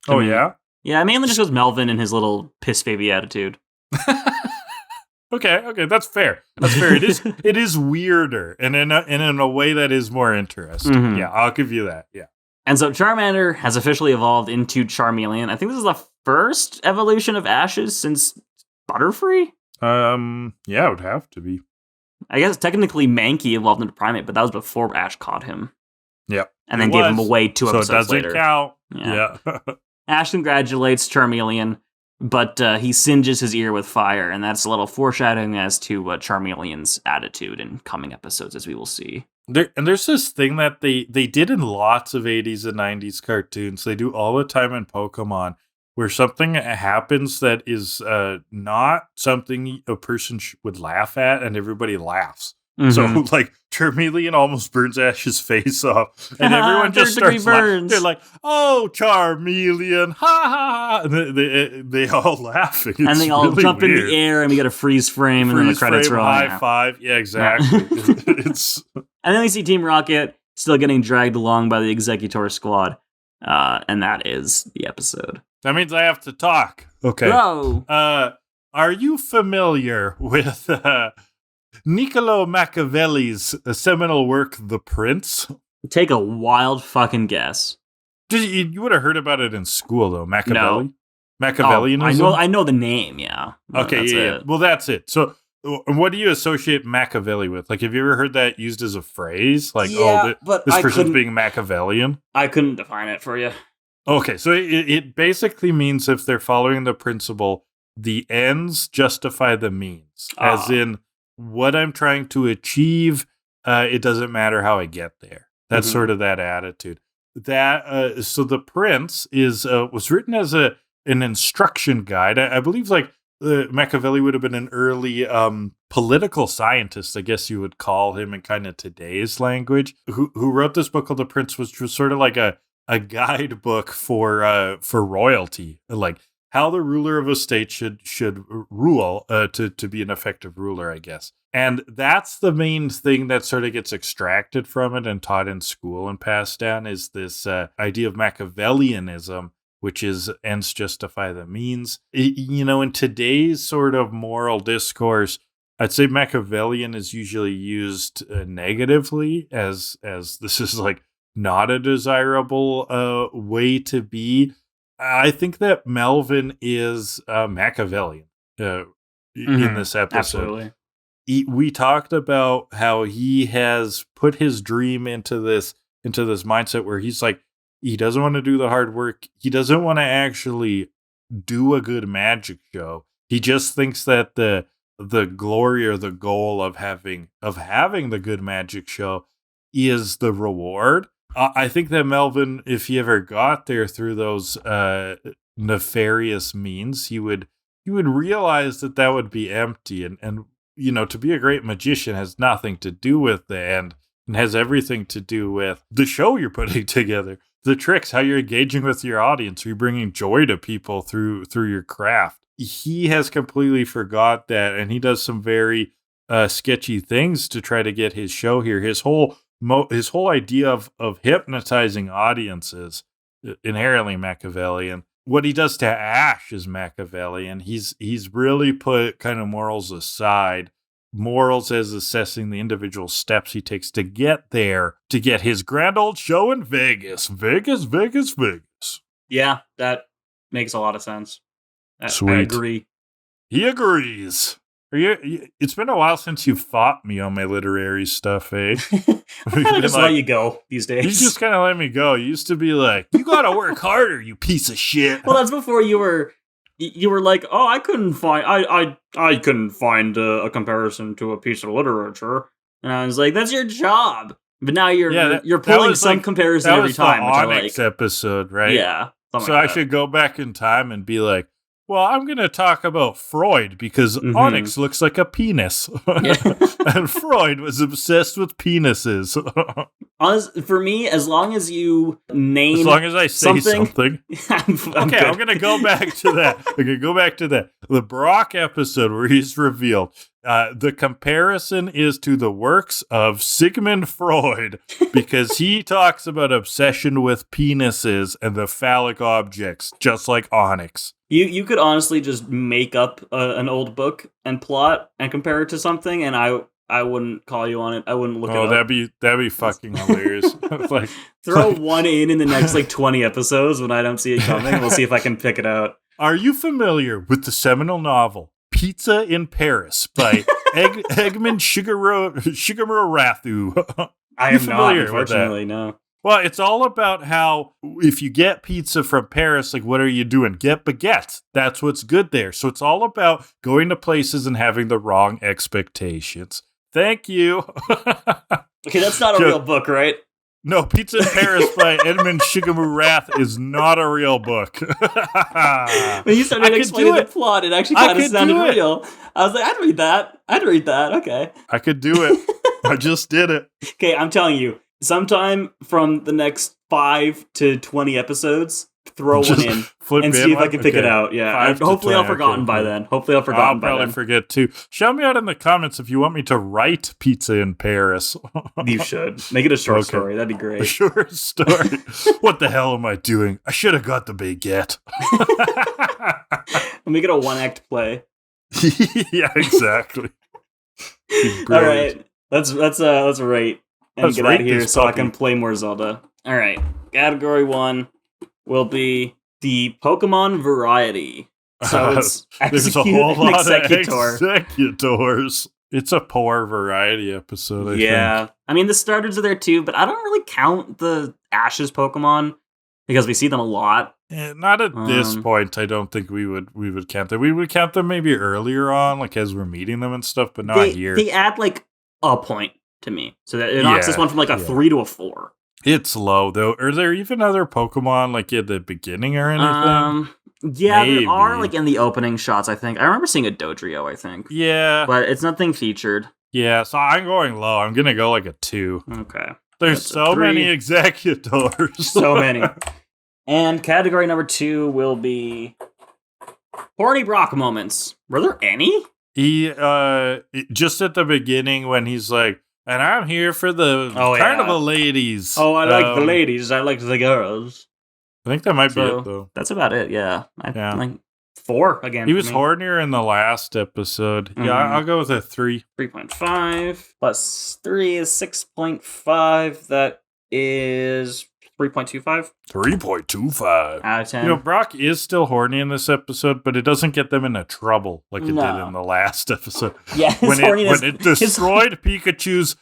to Oh me. yeah. Yeah, mainly just because Melvin and his little piss baby attitude. Okay, that's fair. That's fair. It is weirder, and in a way that is more interesting. Mhm. Yeah, I'll give you that. Yeah. And so Charmander has officially evolved into Charmeleon. I think this is the first evolution of Ash's since Butterfree. Yeah, it would have to be. I guess technically Mankey evolved into Primate, but that was before Ash caught him. Yep. And then It gave him was. away 2 So it episodes doesn't later. count. Yeah. Yeah. Ash congratulates Charmeleon, but he singes his ear with fire, and that's a little foreshadowing as to Charmeleon's attitude in coming episodes, as we will see. There's this thing that they did in lots of 80s and 90s cartoons. They do all the time in Pokemon. where something happens that is not something a person would laugh at, and everybody laughs. So, like, Charmeleon almost burns Ash's face off, and everyone just starts laughing. They're like, "Oh, Charmeleon, ha ha ha!" And they all laughing. It's and they all really jump weird. in the air, and we get a freeze frame, and then the credits roll. High five. Yeah, exactly. It's And then we see Team Rocket still getting dragged along by the Exeggutor Squad, and that is the episode. That means I have to talk. Okay. Bro. Are you familiar with Niccolo Machiavelli's seminal work, The Prince? Take a wild fucking guess. You would have heard about it in school, though. Machiavelli? No. Machiavellianism? Oh, I know the name, yeah. Okay, That's yeah. it. Well, that's it. So, what do you associate Machiavelli with? Like, have you ever heard that used as a phrase? Like, but this I person's couldn't- being Machiavellian? I couldn't define it for you. Okay, so it basically means if they're following the principle, the ends justify the means. As in, what I'm trying to achieve, it doesn't matter how I get there. That's sort of that attitude. That so the Prince was written as an instruction guide. I believe like Machiavelli would have been an early political scientist, I guess you would call him in kind of today's language, who wrote this book called The Prince, which was sort of like a guidebook for royalty, like how the ruler of a state should rule to be an effective ruler, I guess. And that's the main thing that sort of gets extracted from it and taught in school and passed down is this idea of Machiavellianism, which is ends justify the means. In today's sort of moral discourse, I'd say Machiavellian is usually used negatively as this is like not a desirable way to be. I think that Melvin is Machiavellian in this episode. Absolutely. We talked about how he has put his dream into this mindset where he's like, he doesn't want to do the hard work. He doesn't want to actually do a good magic show. He just thinks that the glory or the goal of having the good magic show is the reward. I think that Melvin, if he ever got there through those nefarious means, he would realize that would be empty. And to be a great magician has nothing to do with the end and has everything to do with the show you're putting together, the tricks, how you're engaging with your audience, you're bringing joy to people through your craft. He has completely forgot that, and he does some very sketchy things to try to get his show here. His whole idea of hypnotizing audiences, inherently Machiavellian. What he does to Ash is Machiavellian. He's really put kind of morals aside. Morals as assessing the individual steps he takes to get there, to get his grand old show in Vegas. Vegas. Yeah, that makes a lot of sense. Sweet. I agree. He agrees. It's been a while since you fought me on my literary stuff, eh? I just let you go these days. You just kind of let me go. You used to be like, you gotta work harder, you piece of shit. Well, that's before you were like, oh, I couldn't find a comparison to a piece of literature, and I was like, that's your job. But now you're pulling some comparison every time. That was the Onyx episode, right? Yeah. So I should go back in time and be like, well, I'm going to talk about Freud because Onyx looks like a penis. And Freud was obsessed with penises. For me, as long as you name As long as I say something. I'm going to go back to that. The Brock episode where he's revealed. The comparison is to the works of Sigmund Freud because he talks about obsession with penises and the phallic objects, just like Onyx. You could honestly just make up an old book and plot and compare it to something, and I wouldn't call you on it. I wouldn't look it up. That'd be fucking hilarious. Throw one in the next 20 episodes when I don't see it coming. We'll see if I can pick it out. Are you familiar with the seminal novel Pizza in Paris by Egmont Shigeru Rathu? I am not, unfortunately, no. Well, it's all about how if you get pizza from Paris, what are you doing? Get baguettes. That's what's good there. So it's all about going to places and having the wrong expectations. Thank you. Okay, that's not a real book, right? No, Pizza in Paris by Edmund Shigeru is not a real book. When you started explaining the plot, it actually kind of sounded real. I was like, I'd read that. Okay. I could do it. I just did it. Okay, I'm telling you, sometime from the next 5 to 20 episodes, throw one in and see if I can pick it out. Yeah, hopefully I'll forgotten by then. I'll probably forget too. Shout me out in the comments if you want me to write Pizza in Paris. You should. Make it a short story. That'd be great. A short story. What the hell am I doing? I should have got the baguette. We'll make it a one-act play. Yeah, exactly. All right. Let's rate and get out of here so I can play more Zelda. All right. Category 1 will be the Pokemon variety. So it's there's a whole lot of Exeggcutors. It's a poor variety episode, I think. I mean, the starters are there too, but I don't really count the Ash's Pokemon because we see them a lot. Not at this point. I don't think we would count them. We would count them maybe earlier on, like as we're meeting them and stuff, but not here. They add like a point to me, so that it knocks this one from like a 3 to a 4. It's low though. Are there even other Pokemon like at the beginning or anything? Yeah, maybe. There are like in the opening shots. I think I remember seeing a Dodrio. I think. Yeah, but it's nothing featured. Yeah, so I'm going low. I'm gonna go like a 2. Okay. There's so many Exeggcutors. So many. And category number 2 will be horny Brock moments. Were there any? He just at the beginning when he's like, and I'm here for the carnival ladies. Oh, I like the ladies. I like the girls. I think that might be it, though. That's about it, yeah. Like 4 again. He was hornier in the last episode. Mm-hmm. Yeah, I'll go with a 3. 3.5 plus 3 is 6.5. That is 3.25. 3.25. Out of 10. You know, Brock is still horny in this episode, but it doesn't get them into trouble like it did in the last episode. Yeah, when it destroyed Pikachu's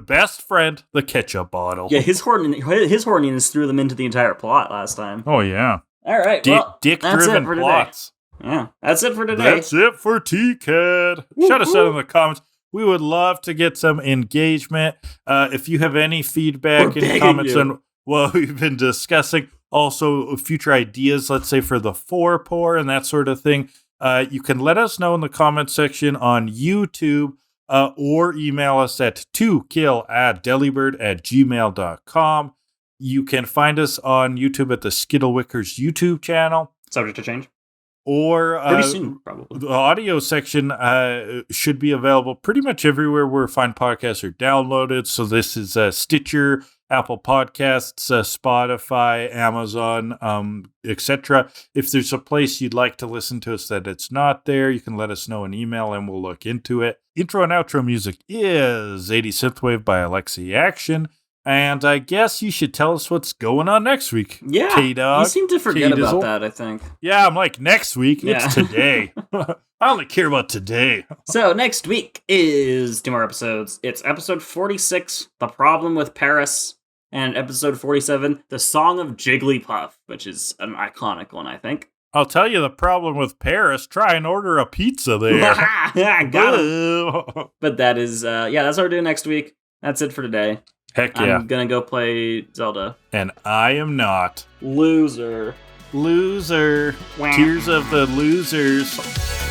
best friend, the ketchup bottle. Yeah, his horniness threw them into the entire plot last time. Oh, yeah. All right, dick-driven plots. Yeah, that's it for today. That's it for TCAD. Shout us out in the comments. We would love to get some engagement. If you have any feedback and comments on what we've been discussing, also future ideas, let's say for the forepaw and that sort of thing, you can let us know in the comment section on YouTube or email us at 2kill@delibird@gmail.com. You can find us on YouTube at the Skittlewickers YouTube channel. Subject to change. Or pretty soon, probably. The audio section should be available pretty much everywhere where fine podcasts are downloaded. So this is Stitcher, Apple Podcasts, Spotify, Amazon, etc. If there's a place you'd like to listen to us that it's not there, you can let us know an email and we'll look into it. Intro and outro music is 80 Synthwave by Alexi Action. And I guess you should tell us what's going on next week. Yeah, K-Dog, you seem to forget about that, I think. Yeah, I'm like, next week? Yeah. It's today. I only care about today. So next week is 2 more episodes. It's episode 46, The Problem with Paris, and episode 47, The Song of Jigglypuff, which is an iconic one, I think. I'll tell you the problem with Paris. Try and order a pizza there. Yeah, got it. But that is, that's what we're doing next week. That's it for today. Heck yeah. I'm gonna go play Zelda. And I am not. Loser. Tears of the losers.